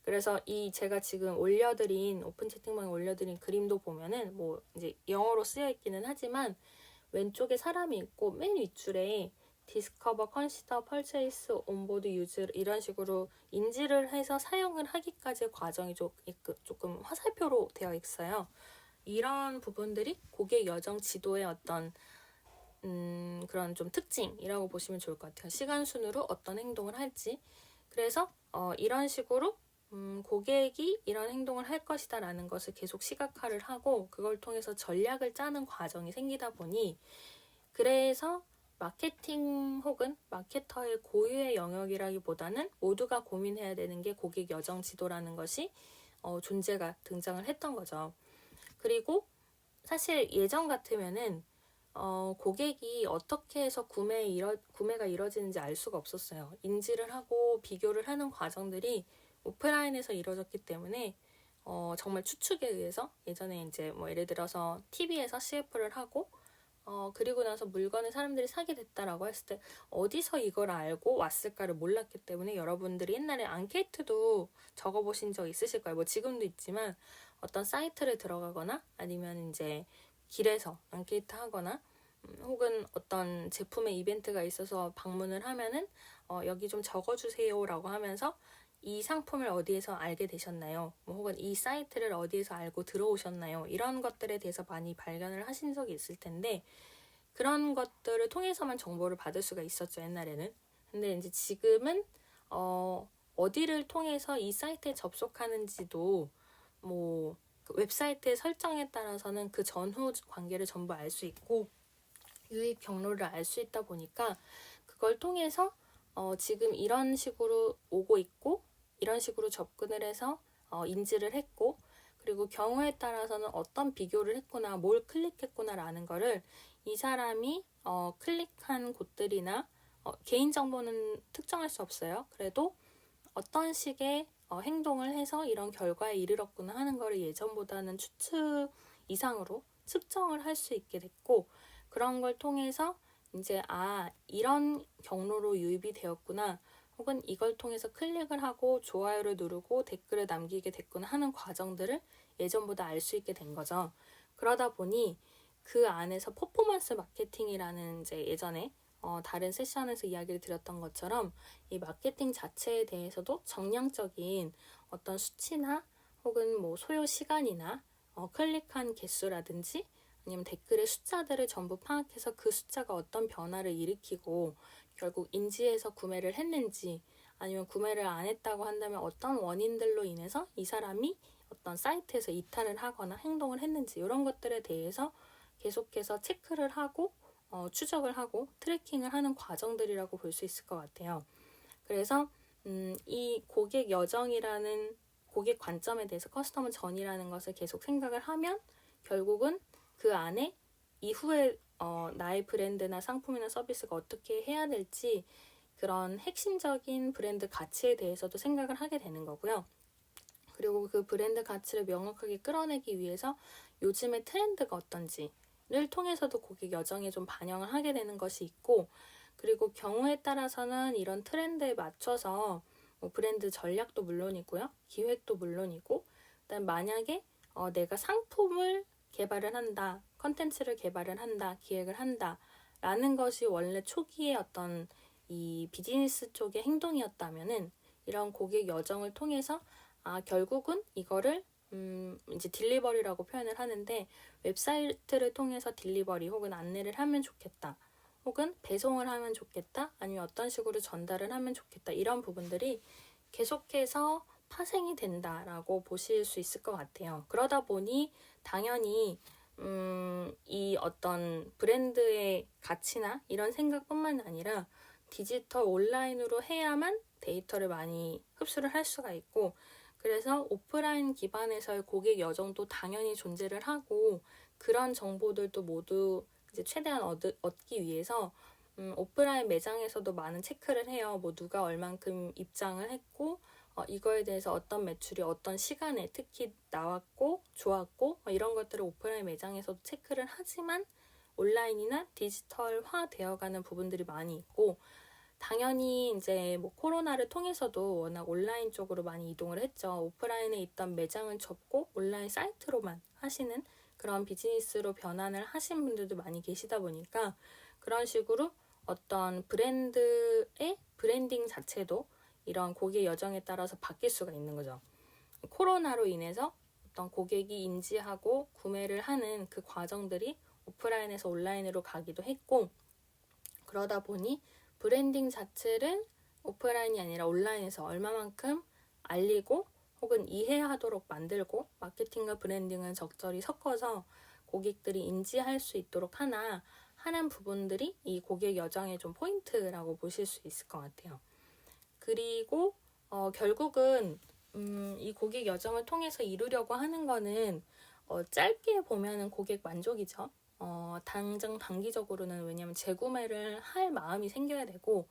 그래서 이 제가 지금 올려드린 오픈 채팅방에 올려드린 그림도 보면은 뭐 이제 영어로 쓰여 있기는 하지만 왼쪽에 사람이 있고 맨 윗줄에 디스커버, 컨시더, 펄체이스, 온보드, 유즈 이런 식으로 인지를 해서 사용을 하기까지의 과정이 조금 화살표로 되어 있어요. 이런 부분들이 고객 여정 지도의 어떤 그런 좀 특징이라고 보시면 좋을 것 같아요. 시간 순으로 어떤 행동을 할지. 그래서 이런 식으로 고객이 이런 행동을 할 것이다 라는 것을 계속 시각화를 하고 그걸 통해서 전략을 짜는 과정이 생기다 보니 그래서 마케팅 혹은 마케터의 고유의 영역이라기보다는 모두가 고민해야 되는 게 고객 여정 지도라는 것이 존재가 등장을 했던 거죠. 그리고 사실 예전 같으면은 고객이 어떻게 해서 구매가 이루어지는지 알 수가 없었어요. 인지를 하고 비교를 하는 과정들이 오프라인에서 이루어졌기 때문에 정말 추측에 의해서 예전에 이제 뭐 예를 들어서 TV에서 CF를 하고 그리고 나서 물건을 사람들이 사게 됐다라고 했을 때 어디서 이걸 알고 왔을까를 몰랐기 때문에 여러분들이 옛날에 앙케이트도 적어보신 적 있으실 거예요. 뭐 지금도 있지만 어떤 사이트를 들어가거나 아니면 이제 길에서 앙케이트 하거나 혹은 어떤 제품의 이벤트가 있어서 방문을 하면은 여기 좀 적어주세요 라고 하면서 이 상품을 어디에서 알게 되셨나요? 혹은 이 사이트를 어디에서 알고 들어오셨나요? 이런 것들에 대해서 많이 발견을 하신 적이 있을 텐데 그런 것들을 통해서만 정보를 받을 수가 있었죠, 옛날에는. 근데 이제 지금은 어디를 통해서 이 사이트에 접속하는지도 그 웹사이트의 설정에 따라서는 그 전후 관계를 전부 알 수 있고 유입 경로를 알 수 있다 보니까 그걸 통해서 지금 이런 식으로 오고 있고 이런 식으로 접근을 해서 인지를 했고 그리고 경우에 따라서는 어떤 비교를 했구나 뭘 클릭했구나 라는 거를 이 사람이 클릭한 곳들이나 개인정보는 특정할 수 없어요. 그래도 어떤 식의 행동을 해서 이런 결과에 이르렀구나 하는 거를 예전보다는 추측 이상으로 측정을 할 수 있게 됐고 그런 걸 통해서 이제 이런 경로로 유입이 되었구나 혹은 이걸 통해서 클릭을 하고 좋아요를 누르고 댓글을 남기게 됐구나 하는 과정들을 예전보다 알 수 있게 된 거죠. 그러다 보니 그 안에서 퍼포먼스 마케팅이라는 이제 예전에 다른 세션에서 이야기를 드렸던 것처럼 이 마케팅 자체에 대해서도 정량적인 어떤 수치나 혹은 뭐 소요 시간이나 클릭한 개수라든지 아니면 댓글의 숫자들을 전부 파악해서 그 숫자가 어떤 변화를 일으키고 결국 인지해서 구매를 했는지 아니면 구매를 안 했다고 한다면 어떤 원인들로 인해서 이 사람이 어떤 사이트에서 이탈을 하거나 행동을 했는지 이런 것들에 대해서 계속해서 체크를 하고 추적을 하고 트래킹을 하는 과정들이라고 볼 수 있을 것 같아요. 그래서 이 고객 여정이라는 고객 관점에 대해서 커스터머 전이라는 것을 계속 생각을 하면 결국은 그 안에 이후에 나의 브랜드나 상품이나 서비스가 어떻게 해야 될지 그런 핵심적인 브랜드 가치에 대해서도 생각을 하게 되는 거고요. 그리고 그 브랜드 가치를 명확하게 끌어내기 위해서 요즘의 트렌드가 어떤지를 통해서도 고객 여정에 좀 반영을 하게 되는 것이 있고, 그리고 경우에 따라서는 이런 트렌드에 맞춰서 뭐 브랜드 전략도 물론이고요, 기획도 물론이고, 그다음 만약에 내가 상품을 개발을 한다, 컨텐츠를 개발을 한다, 기획을 한다 라는 것이 원래 초기에 어떤 이 비즈니스 쪽의 행동이었다면은 이런 고객 여정을 통해서 결국은 이거를 이제 딜리버리라고 표현을 하는데, 웹사이트를 통해서 딜리버리 혹은 안내를 하면 좋겠다, 혹은 배송을 하면 좋겠다, 아니면 어떤 식으로 전달을 하면 좋겠다, 이런 부분들이 계속해서 파생이 된다라고 보실 수 있을 것 같아요. 그러다 보니 당연히 이 어떤 브랜드의 가치나 이런 생각뿐만 아니라 디지털 온라인으로 해야만 데이터를 많이 흡수를 할 수가 있고, 그래서 오프라인 기반에서의 고객 여정도 당연히 존재를 하고, 그런 정보들도 모두 이제 최대한 얻기 위해서 오프라인 매장에서도 많은 체크를 해요. 뭐 누가 얼만큼 입장을 했고, 이거에 대해서 어떤 매출이 어떤 시간에 특히 나왔고 좋았고 이런 것들을 오프라인 매장에서도 체크를 하지만, 온라인이나 디지털화 되어가는 부분들이 많이 있고, 당연히 이제 뭐 코로나를 통해서도 워낙 온라인 쪽으로 많이 이동을 했죠. 오프라인에 있던 매장을 접고 온라인 사이트로만 하시는 그런 비즈니스로 변환을 하신 분들도 많이 계시다 보니까, 그런 식으로 어떤 브랜드의 브랜딩 자체도 이런 고객 여정에 따라서 바뀔 수가 있는 거죠. 코로나로 인해서 어떤 고객이 인지하고 구매를 하는 그 과정들이 오프라인에서 온라인으로 가기도 했고, 그러다 보니 브랜딩 자체를 오프라인이 아니라 온라인에서 얼마만큼 알리고 혹은 이해하도록 만들고, 마케팅과 브랜딩을 적절히 섞어서 고객들이 인지할 수 있도록 하는 부분들이 이 고객 여정의 좀 포인트라고 보실 수 있을 것 같아요. 그리고 결국은 이 고객 여정을 통해서 이루려고 하는 거는 짧게 보면은 고객 만족이죠. 당장 단기적으로는, 왜냐면 재구매를 할 마음이 생겨야 되고,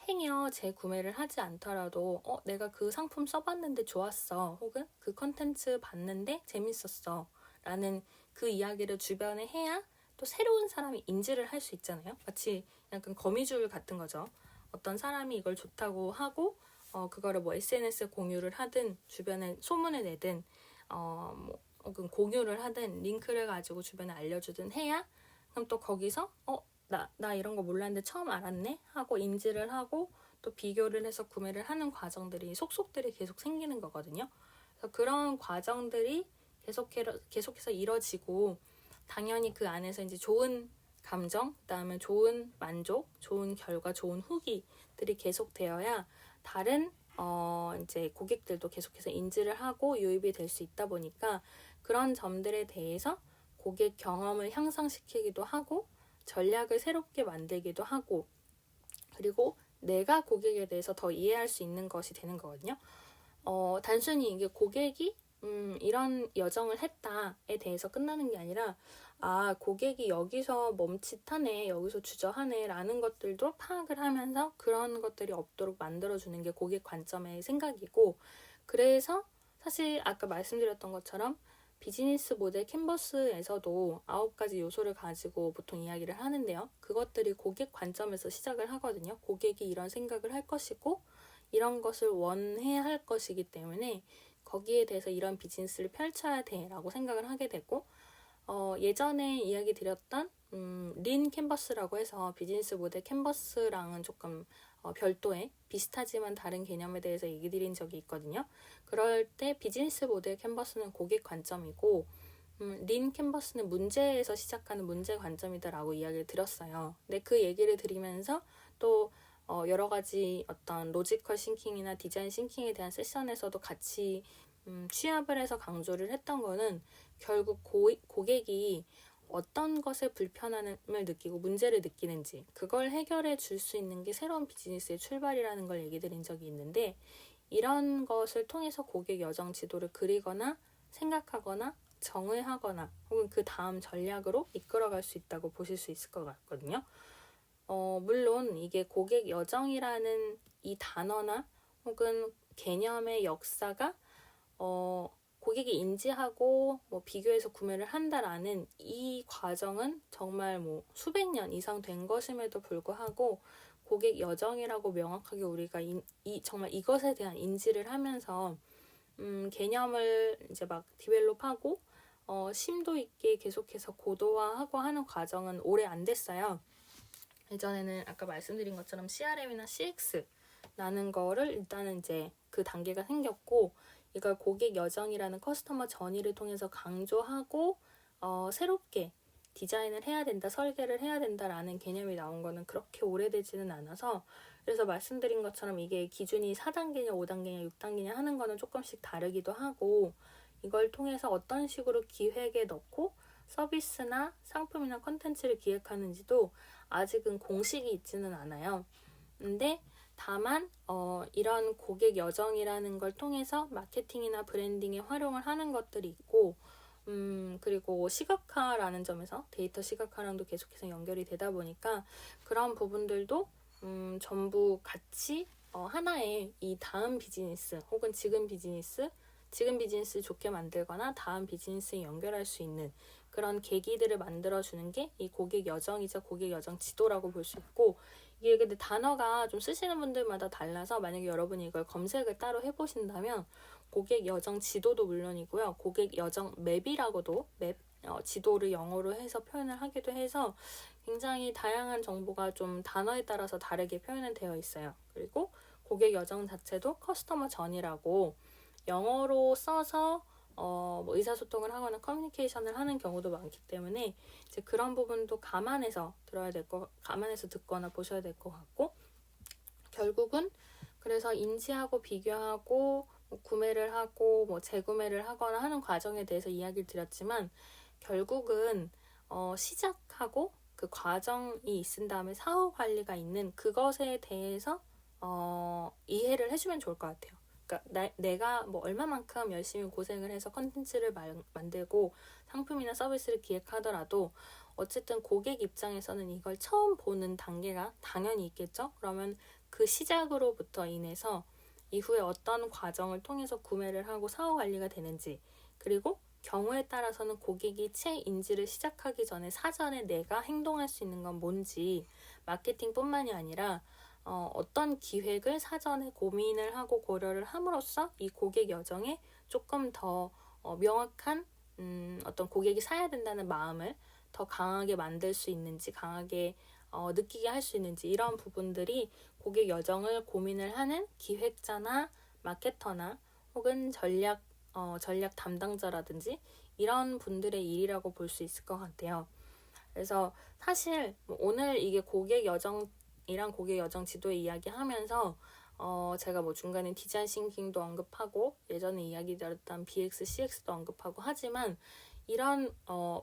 행여 재구매를 하지 않더라도 내가 그 상품 써봤는데 좋았어, 혹은 그 컨텐츠 봤는데 재밌었어 라는 그 이야기를 주변에 해야 또 새로운 사람이 인지를 할 수 있잖아요. 마치 약간 거미줄 같은 거죠. 어떤 사람이 이걸 좋다고 하고 그거를 뭐 SNS에 공유를 하든 주변에 소문을 내든 뭐 혹은 공유를 하든 링크를 가지고 주변에 알려주든 해야, 그럼 또 거기서 나 이런 거 몰랐는데 처음 알았네 하고 인지를 하고 또 비교를 해서 구매를 하는 과정들이 속속들이 계속 생기는 거거든요. 그래서 그런 과정들이 계속해서 이뤄지고, 당연히 그 안에서 이제 좋은 감정, 그다음에 좋은 만족, 좋은 결과, 좋은 후기들이 계속되어야 다른 이제 고객들도 계속해서 인지를 하고 유입이 될 수 있다 보니까, 그런 점들에 대해서 고객 경험을 향상시키기도 하고 전략을 새롭게 만들기도 하고, 그리고 내가 고객에 대해서 더 이해할 수 있는 것이 되는 거거든요. 단순히 이게 고객이 이런 여정을 했다에 대해서 끝나는 게 아니라, 고객이 여기서 멈칫하네, 여기서 주저하네 라는 것들도 파악을 하면서 그런 것들이 없도록 만들어주는 게 고객 관점의 생각이고, 그래서 사실 아까 말씀드렸던 것처럼 비즈니스 모델 캔버스에서도 9가지 요소를 가지고 보통 이야기를 하는데요. 그것들이 고객 관점에서 시작을 하거든요. 고객이 이런 생각을 할 것이고 이런 것을 원해야 할 것이기 때문에 거기에 대해서 이런 비즈니스를 펼쳐야 돼 라고 생각을 하게 되고, 예전에 이야기 드렸던 린 캔버스라고 해서 비즈니스 모델 캔버스랑은 조금 별도의 비슷하지만 다른 개념에 대해서 얘기 드린 적이 있거든요. 그럴 때 비즈니스 모델 캔버스는 고객 관점이고, 린 캔버스는 문제에서 시작하는 문제 관점이다라고 이야기를 드렸어요. 근데 그 얘기를 드리면서 또 여러 가지 어떤 로지컬 싱킹이나 디자인 싱킹에 대한 세션에서도 같이 취합을 해서 강조를 했던 거는, 결국 고객이 어떤 것에 불편함을 느끼고 문제를 느끼는지 그걸 해결해 줄 수 있는 게 새로운 비즈니스의 출발이라는 걸 얘기 드린 적이 있는데, 이런 것을 통해서 고객 여정 지도를 그리거나 생각하거나 정의하거나 혹은 그 다음 전략으로 이끌어갈 수 있다고 보실 수 있을 것 같거든요. 물론 이게 고객 여정이라는 이 단어나 혹은 개념의 역사가 고객이 인지하고 뭐 비교해서 구매를 한다라는 이 과정은 정말 뭐 수백 년 이상 된 것임에도 불구하고 고객 여정이라고 명확하게 우리가 정말 이것에 대한 인지를 하면서 개념을 이제 막 디벨롭하고 심도 있게 계속해서 고도화하고 하는 과정은 오래 안 됐어요. 예전에는 아까 말씀드린 것처럼 CRM이나 CX라는 거를 일단은 이제 그 단계가 생겼고, 이걸 고객 여정이라는 커스터머 저니를 통해서 강조하고 새롭게 디자인을 해야 된다, 설계를 해야 된다라는 개념이 나온 거는 그렇게 오래되지는 않아서, 그래서 말씀드린 것처럼 이게 기준이 4단계냐 5단계냐 6단계냐 하는 거는 조금씩 다르기도 하고, 이걸 통해서 어떤 식으로 기획에 넣고 서비스나 상품이나 컨텐츠를 기획하는지도 아직은 공식이 있지는 않아요. 근데 다만 이런 고객 여정이라는 걸 통해서 마케팅이나 브랜딩에 활용을 하는 것들이 있고, 그리고 시각화라는 점에서 데이터 시각화랑도 계속해서 연결이 되다 보니까 그런 부분들도 전부 같이 하나의 이 다음 비즈니스 혹은 지금 비즈니스 좋게 만들거나 다음 비즈니스에 연결할 수 있는 그런 계기들을 만들어주는 게 이 고객 여정이자 고객 여정 지도라고 볼 수 있고, 이게 근데 단어가 좀 쓰시는 분들마다 달라서 만약에 여러분이 이걸 검색을 따로 해보신다면 고객 여정 지도도 물론이고요. 고객 여정 맵이라고도 지도를 영어로 해서 표현을 하기도 해서 굉장히 다양한 정보가 좀 단어에 따라서 다르게 표현은 되어 있어요. 그리고 고객 여정 자체도 커스터머 전이라고 영어로 써서 뭐 의사소통을 하거나 커뮤니케이션을 하는 경우도 많기 때문에 이제 그런 부분도 감안해서 감안해서 듣거나 보셔야 될 것 같고, 결국은 그래서 인지하고 비교하고 뭐 구매를 하고 뭐 재구매를 하거나 하는 과정에 대해서 이야기를 드렸지만, 결국은 시작하고 그 과정이 있은 다음에 사후 관리가 있는 그것에 대해서 이해를 해주면 좋을 것 같아요. 그러니까 내가 뭐 얼마만큼 열심히 고생을 해서 컨텐츠를 만들고 상품이나 서비스를 기획하더라도 어쨌든 고객 입장에서는 이걸 처음 보는 단계가 당연히 있겠죠. 그러면 그 시작으로부터 인해서 이후에 어떤 과정을 통해서 구매를 하고 사후 관리가 되는지, 그리고 경우에 따라서는 고객이 체인지를 시작하기 전에 사전에 내가 행동할 수 있는 건 뭔지, 마케팅뿐만이 아니라 어떤 기획을 사전에 고민을 하고 고려를 함으로써 이 고객 여정에 조금 더 명확한 어떤 고객이 사야 된다는 마음을 더 강하게 만들 수 있는지, 강하게 느끼게 할 수 있는지, 이런 부분들이 고객 여정을 고민을 하는 기획자나 마케터나 혹은 전략 담당자라든지 이런 분들의 일이라고 볼 수 있을 것 같아요. 그래서 사실 오늘 이게 고객 여정이랑 고객 여정 지도의 이야기하면서 제가 뭐 중간에 디자인 싱킹도 언급하고 예전에 이야기 드렸던 BX, CX도 언급하고 하지만 이런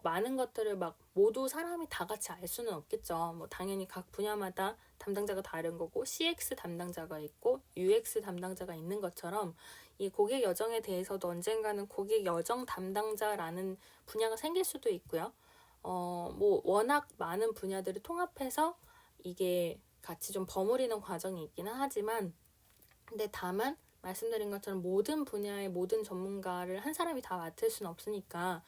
많은 것들을 막 모두 사람이 다 같이 알 수는 없겠죠. 뭐 당연히 각 분야마다 담당자가 다른 거고 CX 담당자가 있고 UX 담당자가 있는 것처럼 이 고객 여정에 대해서도 언젠가는 고객 여정 담당자라는 분야가 생길 수도 있고요. 뭐 워낙 많은 분야들을 통합해서 이게 같이 좀 버무리는 과정이 있기는 하지만, 근데 다만 말씀드린 것처럼 모든 분야의 모든 전문가를 한 사람이 다 맡을 수는 없으니까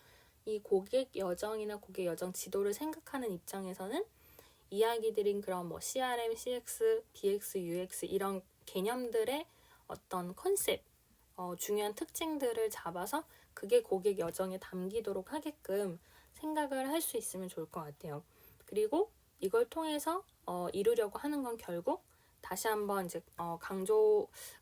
이 고객 여정이나 고객 여정 지도를 생각하는 입장에서는 이야기 드린 그런 뭐 CRM, CX, BX, UX 이런 개념들의 어떤 컨셉, 중요한 특징들을 잡아서 그게 고객 여정에 담기도록 하게끔 생각을 할 수 있으면 좋을 것 같아요. 그리고 이걸 통해서 이루려고 하는 건 결국 다시 한번 이제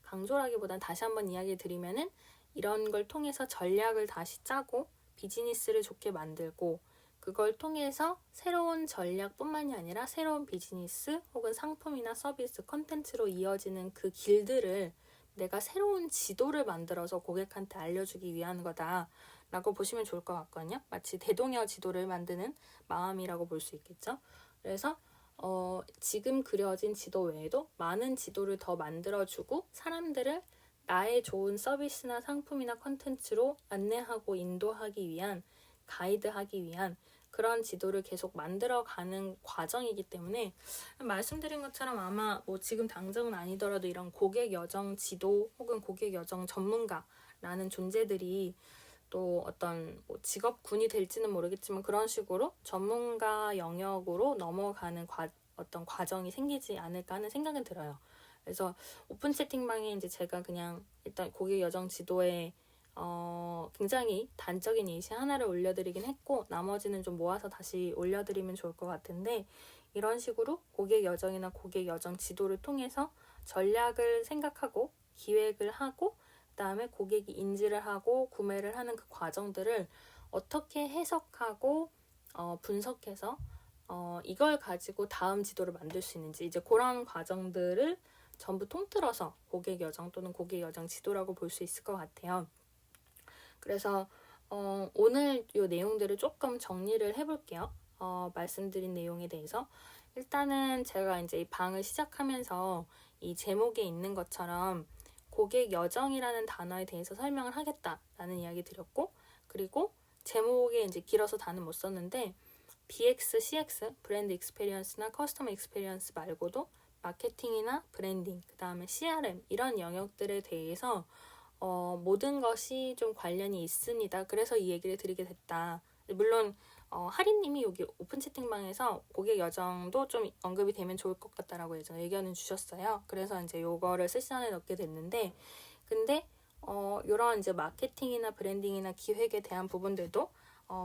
강조라기보단 다시 한번 이야기 드리면은 이런 걸 통해서 전략을 다시 짜고 비즈니스를 좋게 만들고, 그걸 통해서 새로운 전략뿐만이 아니라 새로운 비즈니스 혹은 상품이나 서비스, 컨텐츠로 이어지는 그 길들을 내가 새로운 지도를 만들어서 고객한테 알려주기 위한 거다라고 보시면 좋을 것 같거든요. 마치 대동여 지도를 만드는 마음이라고 볼 수 있겠죠. 그래서 지금 그려진 지도 외에도 많은 지도를 더 만들어주고 사람들을 나의 좋은 서비스나 상품이나 컨텐츠로 안내하고 인도하기 위한, 가이드하기 위한 그런 지도를 계속 만들어가는 과정이기 때문에 말씀드린 것처럼 아마 뭐 지금 당장은 아니더라도 이런 고객 여정 지도 혹은 고객 여정 전문가라는 라는 존재들이 또 어떤 뭐 직업군이 될지는 모르겠지만 그런 식으로 전문가 영역으로 넘어가는 어떤 과정이 생기지 않을까 하는 생각은 들어요. 그래서 오픈 채팅방에 이제 제가 그냥 일단 고객 여정 지도에 굉장히 단적인 예시 하나를 올려드리긴 했고 나머지는 좀 모아서 다시 올려드리면 좋을 것 같은데, 이런 식으로 고객 여정이나 고객 여정 지도를 통해서 전략을 생각하고 기획을 하고 그다음에 고객이 인지를 하고 구매를 하는 그 과정들을 어떻게 해석하고 분석해서 이걸 가지고 다음 지도를 만들 수 있는지, 이제 그런 과정들을 전부 통틀어서 고객 여정 또는 고객 여정 지도라고 볼 수 있을 것 같아요. 그래서 오늘 이 내용들을 조금 정리를 해볼게요. 말씀드린 내용에 대해서. 일단은 제가 이제 이 방을 시작하면서 이 제목에 있는 것처럼 고객 여정이라는 단어에 대해서 설명을 하겠다라는 이야기 드렸고, 그리고 제목에 이제 길어서 다는 못 썼는데 BX, CX, 브랜드 익스페리언스나 커스터머 익스페리언스 말고도 마케팅이나 브랜딩, 그 다음에 CRM 이런 영역들에 대해서 모든 것이 좀 관련이 있습니다. 그래서 이 얘기를 드리게 됐다. 물론 하리님이 여기 오픈 채팅방에서 고객 여정도 좀 언급이 되면 좋을 것 같다라고 예전에 의견을 주셨어요. 그래서 이제 요거를 세션에 넣게 됐는데, 근데 이런 이제 마케팅이나 브랜딩이나 기획에 대한 부분들도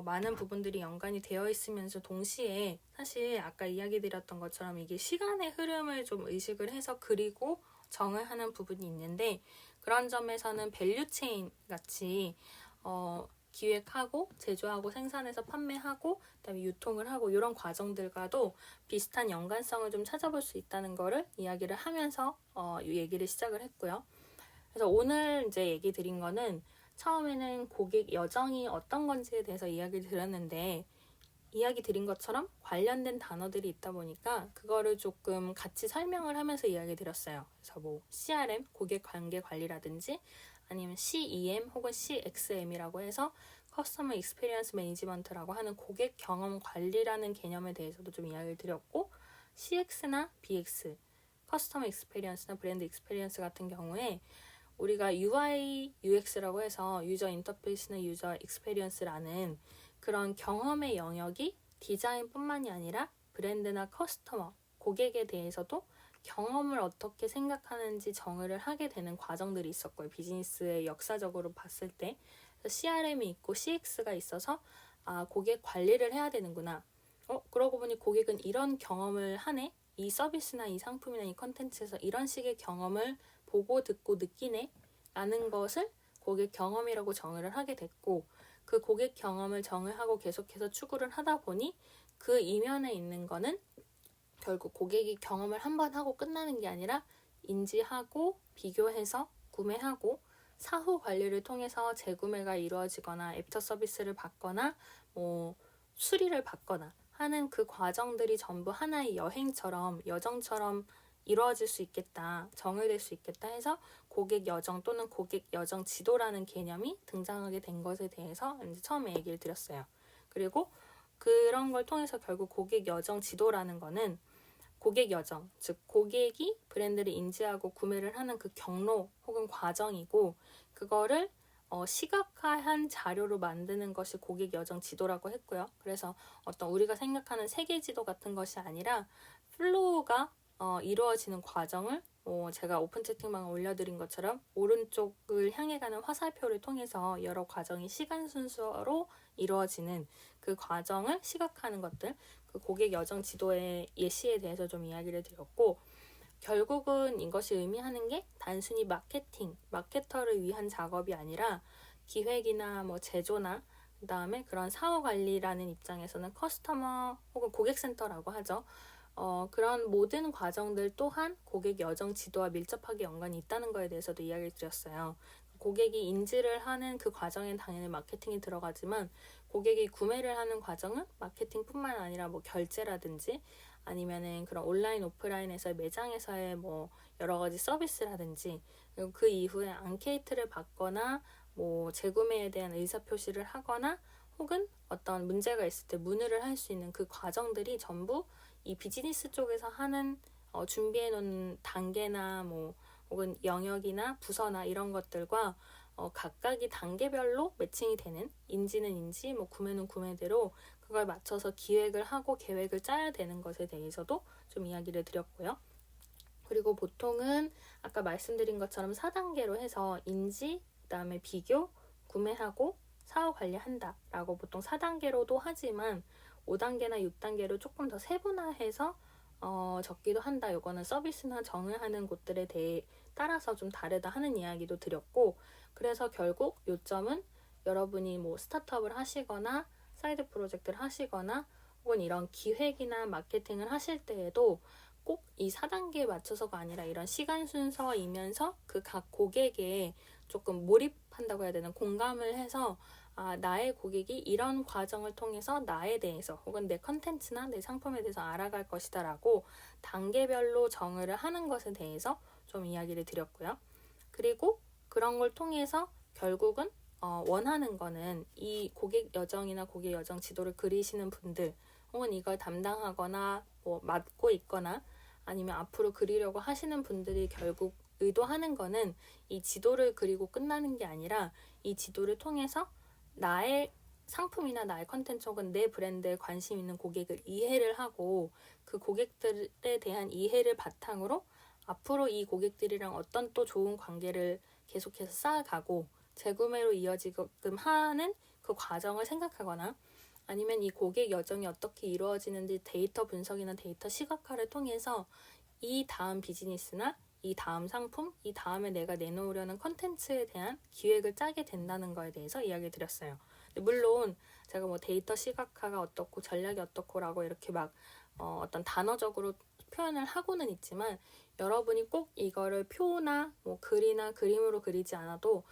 많은 부분들이 연관이 되어 있으면서 동시에 사실 아까 이야기 드렸던 것처럼 이게 시간의 흐름을 좀 의식을 해서 그리고 정을 하는 부분이 있는데, 그런 점에서는 밸류체인 같이 기획하고 제조하고 생산해서 판매하고 그다음에 유통을 하고 이런 과정들과도 비슷한 연관성을 좀 찾아볼 수 있다는 거를 이야기를 하면서 이 얘기를 시작을 했고요. 그래서 오늘 이제 얘기 드린 거는 처음에는 고객 여정이 어떤 건지에 대해서 이야기를 드렸는데, 이야기 드린 것처럼 관련된 단어들이 있다 보니까 그거를 조금 같이 설명을 하면서 이야기 드렸어요. 그래서 뭐 CRM, 고객 관계 관리라든지 아니면 CEM 혹은 CXM이라고 해서 커스터머 익스피리언스 매니지먼트라고 하는 고객 경험 관리라는 개념에 대해서도 좀 이야기를 드렸고, CX나 BX, 커스터머 익스피리언스나 브랜드 익스피리언스 같은 경우에 우리가 UI, UX라고 해서 유저 인터페이스나 유저 익스피리언스라는 그런 경험의 영역이 디자인뿐만이 아니라 브랜드나 커스터머, 고객에 대해서도 경험을 어떻게 생각하는지 정의를 하게 되는 과정들이 있었고요. 비즈니스의 역사적으로 봤을 때 CRM이 있고 CX가 있어서 고객 관리를 해야 되는구나. 그러고 보니 고객은 이런 경험을 하네. 이 서비스나 이 상품이나 이 컨텐츠에서 이런 식의 경험을 보고 듣고 느끼네 라는 것을 고객 경험이라고 정의를 하게 됐고, 그 고객 경험을 정의하고 계속해서 추구를 하다 보니 그 이면에 있는 거는 결국 고객이 경험을 한번 하고 끝나는 게 아니라 인지하고 비교해서 구매하고 사후 관리를 통해서 재구매가 이루어지거나 애프터 서비스를 받거나 뭐 수리를 받거나 하는 그 과정들이 전부 하나의 여행처럼 여정처럼 이루어질 수 있겠다, 정의될 수 있겠다 해서 고객 여정 또는 고객 여정 지도라는 개념이 등장하게 된 것에 대해서 이제 처음에 얘기를 드렸어요. 그리고 그런 걸 통해서 결국 고객 여정 지도라는 거는 고객 여정, 즉 고객이 브랜드를 인지하고 구매를 하는 그 경로 혹은 과정이고, 그거를 시각화한 자료로 만드는 것이 고객 여정 지도라고 했고요. 그래서 어떤 우리가 생각하는 세계 지도 같은 것이 아니라 플로우가 이루어지는 과정을 제가 오픈 채팅방에 올려드린 것처럼 오른쪽을 향해 가는 화살표를 통해서 여러 과정이 시간 순서로 이루어지는 그 과정을 시각화하는 것들, 그 고객 여정 지도의 예시에 대해서 좀 이야기를 드렸고, 결국은 이것이 의미하는 게 단순히 마케터를 위한 작업이 아니라 기획이나 뭐 제조나 그 다음에 그런 사후 관리라는 입장에서는 커스터머 혹은 고객센터라고 하죠. 그런 모든 과정들 또한 고객 여정 지도와 밀접하게 연관이 있다는 거에 대해서도 이야기를 드렸어요. 고객이 인지를 하는 그 과정엔 당연히 마케팅이 들어가지만 고객이 구매를 하는 과정은 마케팅뿐만 아니라 뭐 결제라든지 아니면은 그런 온라인 오프라인에서 매장에서의 뭐 여러 가지 서비스라든지, 그리고 그 이후에 앙케이트를 받거나 뭐 재구매에 대한 의사표시를 하거나 혹은 어떤 문제가 있을 때 문의를 할 수 있는 그 과정들이 전부 이 비즈니스 쪽에서 하는 준비해 놓은 단계나 뭐 혹은 영역이나 부서나 이런 것들과 각각이 단계별로 매칭이 되는, 인지는 인지, 뭐 구매는 구매대로 그걸 맞춰서 기획을 하고 계획을 짜야 되는 것에 대해서도 좀 이야기를 드렸고요. 그리고 보통은 아까 말씀드린 것처럼 4단계로 해서 인지, 그다음에 비교, 구매하고 사후 관리한다 라고 보통 4단계로도 하지만 5단계나 6단계로 조금 더 세분화해서 적기도 한다. 요거는 서비스나 정의하는 곳들에 대해 따라서 좀 다르다 하는 이야기도 드렸고, 그래서 결국 요점은 여러분이 뭐 스타트업을 하시거나 사이드 프로젝트를 하시거나 혹은 이런 기획이나 마케팅을 하실 때에도 꼭 이 4단계에 맞춰서가 아니라 이런 시간 순서이면서 그 각 고객에 조금 몰입한다고 해야 되나, 공감을 해서 나의 고객이 이런 과정을 통해서 나에 대해서 혹은 내 컨텐츠나 내 상품에 대해서 알아갈 것이다 라고 단계별로 정의를 하는 것에 대해서 좀 이야기를 드렸고요. 그리고 그런 걸 통해서 결국은 원하는 거는 이 고객 여정이나 고객 여정 지도를 그리시는 분들 혹은 이걸 담당하거나 뭐 맡고 있거나 아니면 앞으로 그리려고 하시는 분들이 결국 의도하는 거는 이 지도를 그리고 끝나는 게 아니라 이 지도를 통해서 나의 상품이나 나의 컨텐츠 혹은 내 브랜드에 관심 있는 고객을 이해를 하고 그 고객들에 대한 이해를 바탕으로 앞으로 이 고객들이랑 어떤 또 좋은 관계를 계속해서 쌓아가고 재구매로 이어지게끔 하는 그 과정을 생각하거나 아니면 이 고객 여정이 어떻게 이루어지는지 데이터 분석이나 데이터 시각화를 통해서 이 다음 비즈니스나 이 다음 상품, 이 다음에 내가 내놓으려는 컨텐츠에 대한 기획을 짜게 된다는 거에 대해서 이야기 드렸어요. 물론 제가 뭐 데이터 시각화가 어떻고 전략이 어떻고라고 이렇게 막 어떤 단어적으로 표현을 하고는 있지만 여러분이 꼭 이거를 표나 뭐 글이나 그림으로 그리지 않아도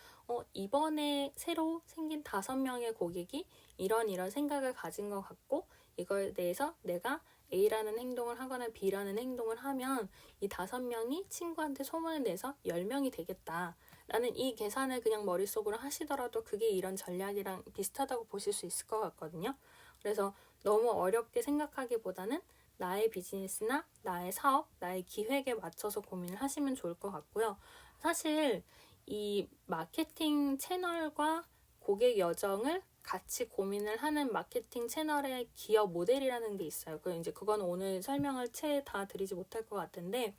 이번에 새로 생긴 5명의 고객이 이런 생각을 가진 것 같고 이거에 대해서 내가 A라는 행동을 하거나 B라는 행동을 하면 이 5명이 친구한테 소문을 내서 10명이 되겠다. 라는 이 계산을 그냥 머릿속으로 하시더라도 그게 이런 전략이랑 비슷하다고 보실 수 있을 것 같거든요. 그래서 너무 어렵게 생각하기보다는 나의 비즈니스나 나의 사업, 나의 기획에 맞춰서 고민을 하시면 좋을 것 같고요. 사실 이 마케팅 채널과 고객 여정을 같이 고민을 하는 마케팅 채널의 기업 모델이라는 게 있어요. 그건 오늘 설명을 채 다 드리지 못할 것 같은데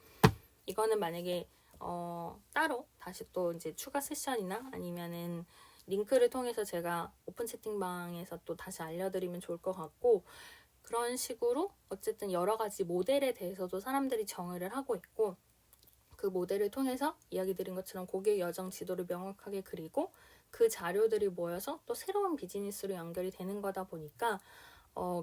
이거는 만약에 따로 다시 또 이제 추가 세션이나 아니면은 링크를 통해서 제가 오픈 채팅방에서 또 다시 알려드리면 좋을 것 같고 그런 식으로 어쨌든 여러 가지 모델에 대해서도 사람들이 정의를 하고 있고 그 모델을 통해서 이야기 드린 것처럼 고객 여정 지도를 명확하게 그리고 그 자료들이 모여서 또 새로운 비즈니스로 연결이 되는 거다 보니까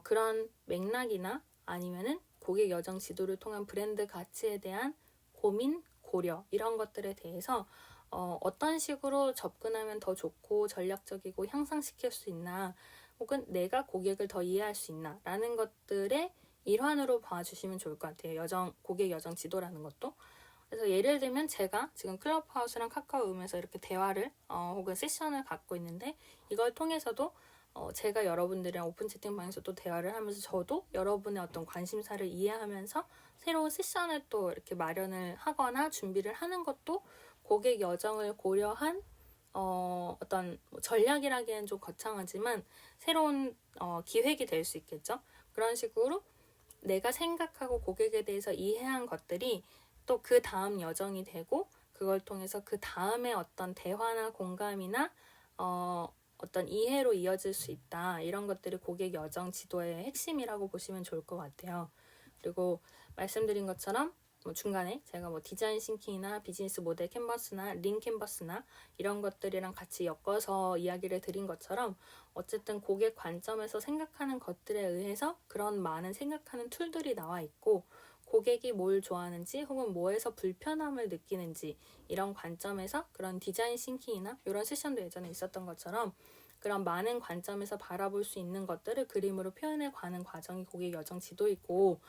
그런 맥락이나 아니면은 고객 여정 지도를 통한 브랜드 가치에 대한 고민, 고려 이런 것들에 대해서 어떤 식으로 접근하면 더 좋고 전략적이고 향상시킬 수 있나 혹은 내가 고객을 더 이해할 수 있나 라는 것들의 일환으로 봐주시면 좋을 것 같아요. 고객 여정 지도라는 것도. 그래서 예를 들면 제가 지금 클럽하우스랑 카카오음에서 이렇게 대화를 혹은 세션을 갖고 있는데 이걸 통해서도 제가 여러분들이랑 오픈 채팅방에서 또 대화를 하면서 저도 여러분의 어떤 관심사를 이해하면서 새로운 세션을 또 이렇게 마련을 하거나 준비를 하는 것도 고객 여정을 고려한 어떤 전략이라기엔 좀 거창하지만 새로운 기획이 될 수 있겠죠. 그런 식으로 내가 생각하고 고객에 대해서 이해한 것들이 또 그 다음 여정이 되고 그걸 통해서 그 다음에 어떤 대화나 공감이나 어떤 이해로 이어질 수 있다. 이런 것들이 고객 여정 지도의 핵심이라고 보시면 좋을 것 같아요. 그리고 말씀드린 것처럼 중간에 제가 디자인 싱킹이나 비즈니스 모델 캔버스나 링 캔버스나 이런 것들이랑 같이 엮어서 이야기를 드린 것처럼 어쨌든 고객 관점에서 생각하는 것들에 의해서 그런 많은 생각하는 툴들이 나와 있고 고객이 뭘 좋아하는지 혹은 뭐에서 불편함을 느끼는지 이런 관점에서 그런 디자인 싱킹이나 이런 세션도 예전에 있었던 것처럼 그런 많은 관점에서 바라볼 수 있는 것들을 그림으로 표현해 가는 과정이 고객 여정 지도이고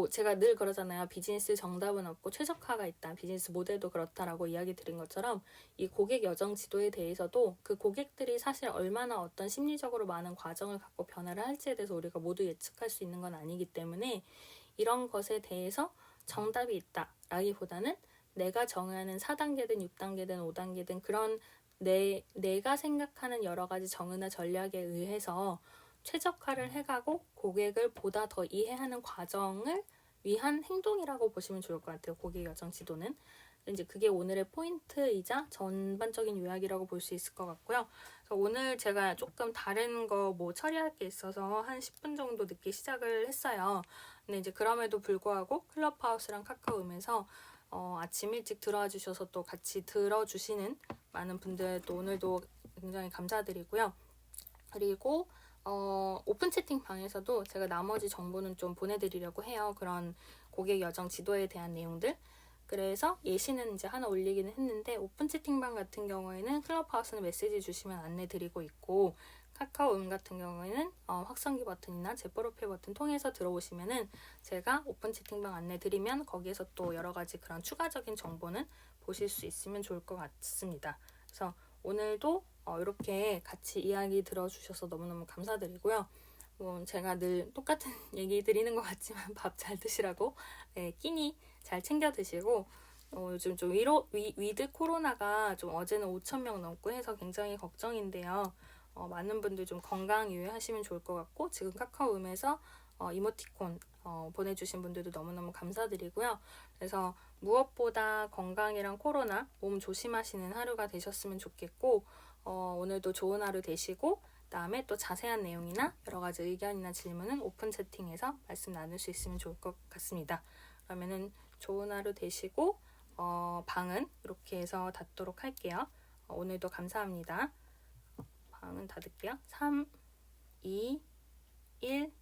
제가 늘 그러잖아요. 비즈니스 정답은 없고 최적화가 있다. 비즈니스 모델도 그렇다라고 이야기 드린 것처럼 이 고객 여정 지도에 대해서도 그 고객들이 사실 얼마나 어떤 심리적으로 많은 과정을 갖고 변화를 할지에 대해서 우리가 모두 예측할 수 있는 건 아니기 때문에 이런 것에 대해서 정답이 있다 라기보다는 내가 정하는 4단계든 6단계든 5단계든 그런 내가 생각하는 여러 가지 정의나 전략에 의해서 최적화를 해가고 고객을 보다 더 이해하는 과정을 위한 행동이라고 보시면 좋을 것 같아요. 고객 여정 지도는. 이제 그게 오늘의 포인트이자 전반적인 요약이라고 볼 수 있을 것 같고요. 그래서 오늘 제가 조금 다른 거 뭐 처리할 게 있어서 한 10분 정도 늦게 시작을 했어요. 근데 이제 그럼에도 불구하고 클럽하우스랑 카카오음에서 아침 일찍 들어와 주셔서 또 같이 들어주시는 많은 분들 또 오늘도 굉장히 감사드리고요. 그리고 오픈 채팅방에서도 제가 나머지 정보는 좀 보내드리려고 해요. 그런 고객 여정 지도에 대한 내용들. 그래서 예시는 이제 하나 올리기는 했는데 오픈 채팅방 같은 경우에는 클럽하우스는 메시지 주시면 안내 드리고 있고 카카오음 같은 경우에는 확성기 버튼이나 제 프로필 버튼 통해서 들어오시면은 제가 오픈 채팅방 안내 드리면 거기에서 또 여러 가지 그런 추가적인 정보는 보실 수 있으면 좋을 것 같습니다. 그래서 오늘도 이렇게 같이 이야기 들어주셔서 너무너무 감사드리고요. 제가 늘 똑같은 얘기 드리는 것 같지만 밥 잘 드시라고 끼니 잘 챙겨 드시고 요즘 좀 위드 코로나가 좀 어제는 5,000명 넘고 해서 굉장히 걱정인데요. 많은 분들 좀 건강 유의하시면 좋을 것 같고 지금 카카오음에서 이모티콘 보내주신 분들도 너무너무 감사드리고요. 그래서 무엇보다 건강이랑 코로나 몸 조심하시는 하루가 되셨으면 좋겠고 오늘도 좋은 하루 되시고 다음에 또 자세한 내용이나 여러 가지 의견이나 질문은 오픈 채팅에서 말씀 나눌 수 있으면 좋을 것 같습니다. 그러면은 좋은 하루 되시고 방은 이렇게 해서 닫도록 할게요. 오늘도 감사합니다. 방은 닫을게요. 3, 2, 1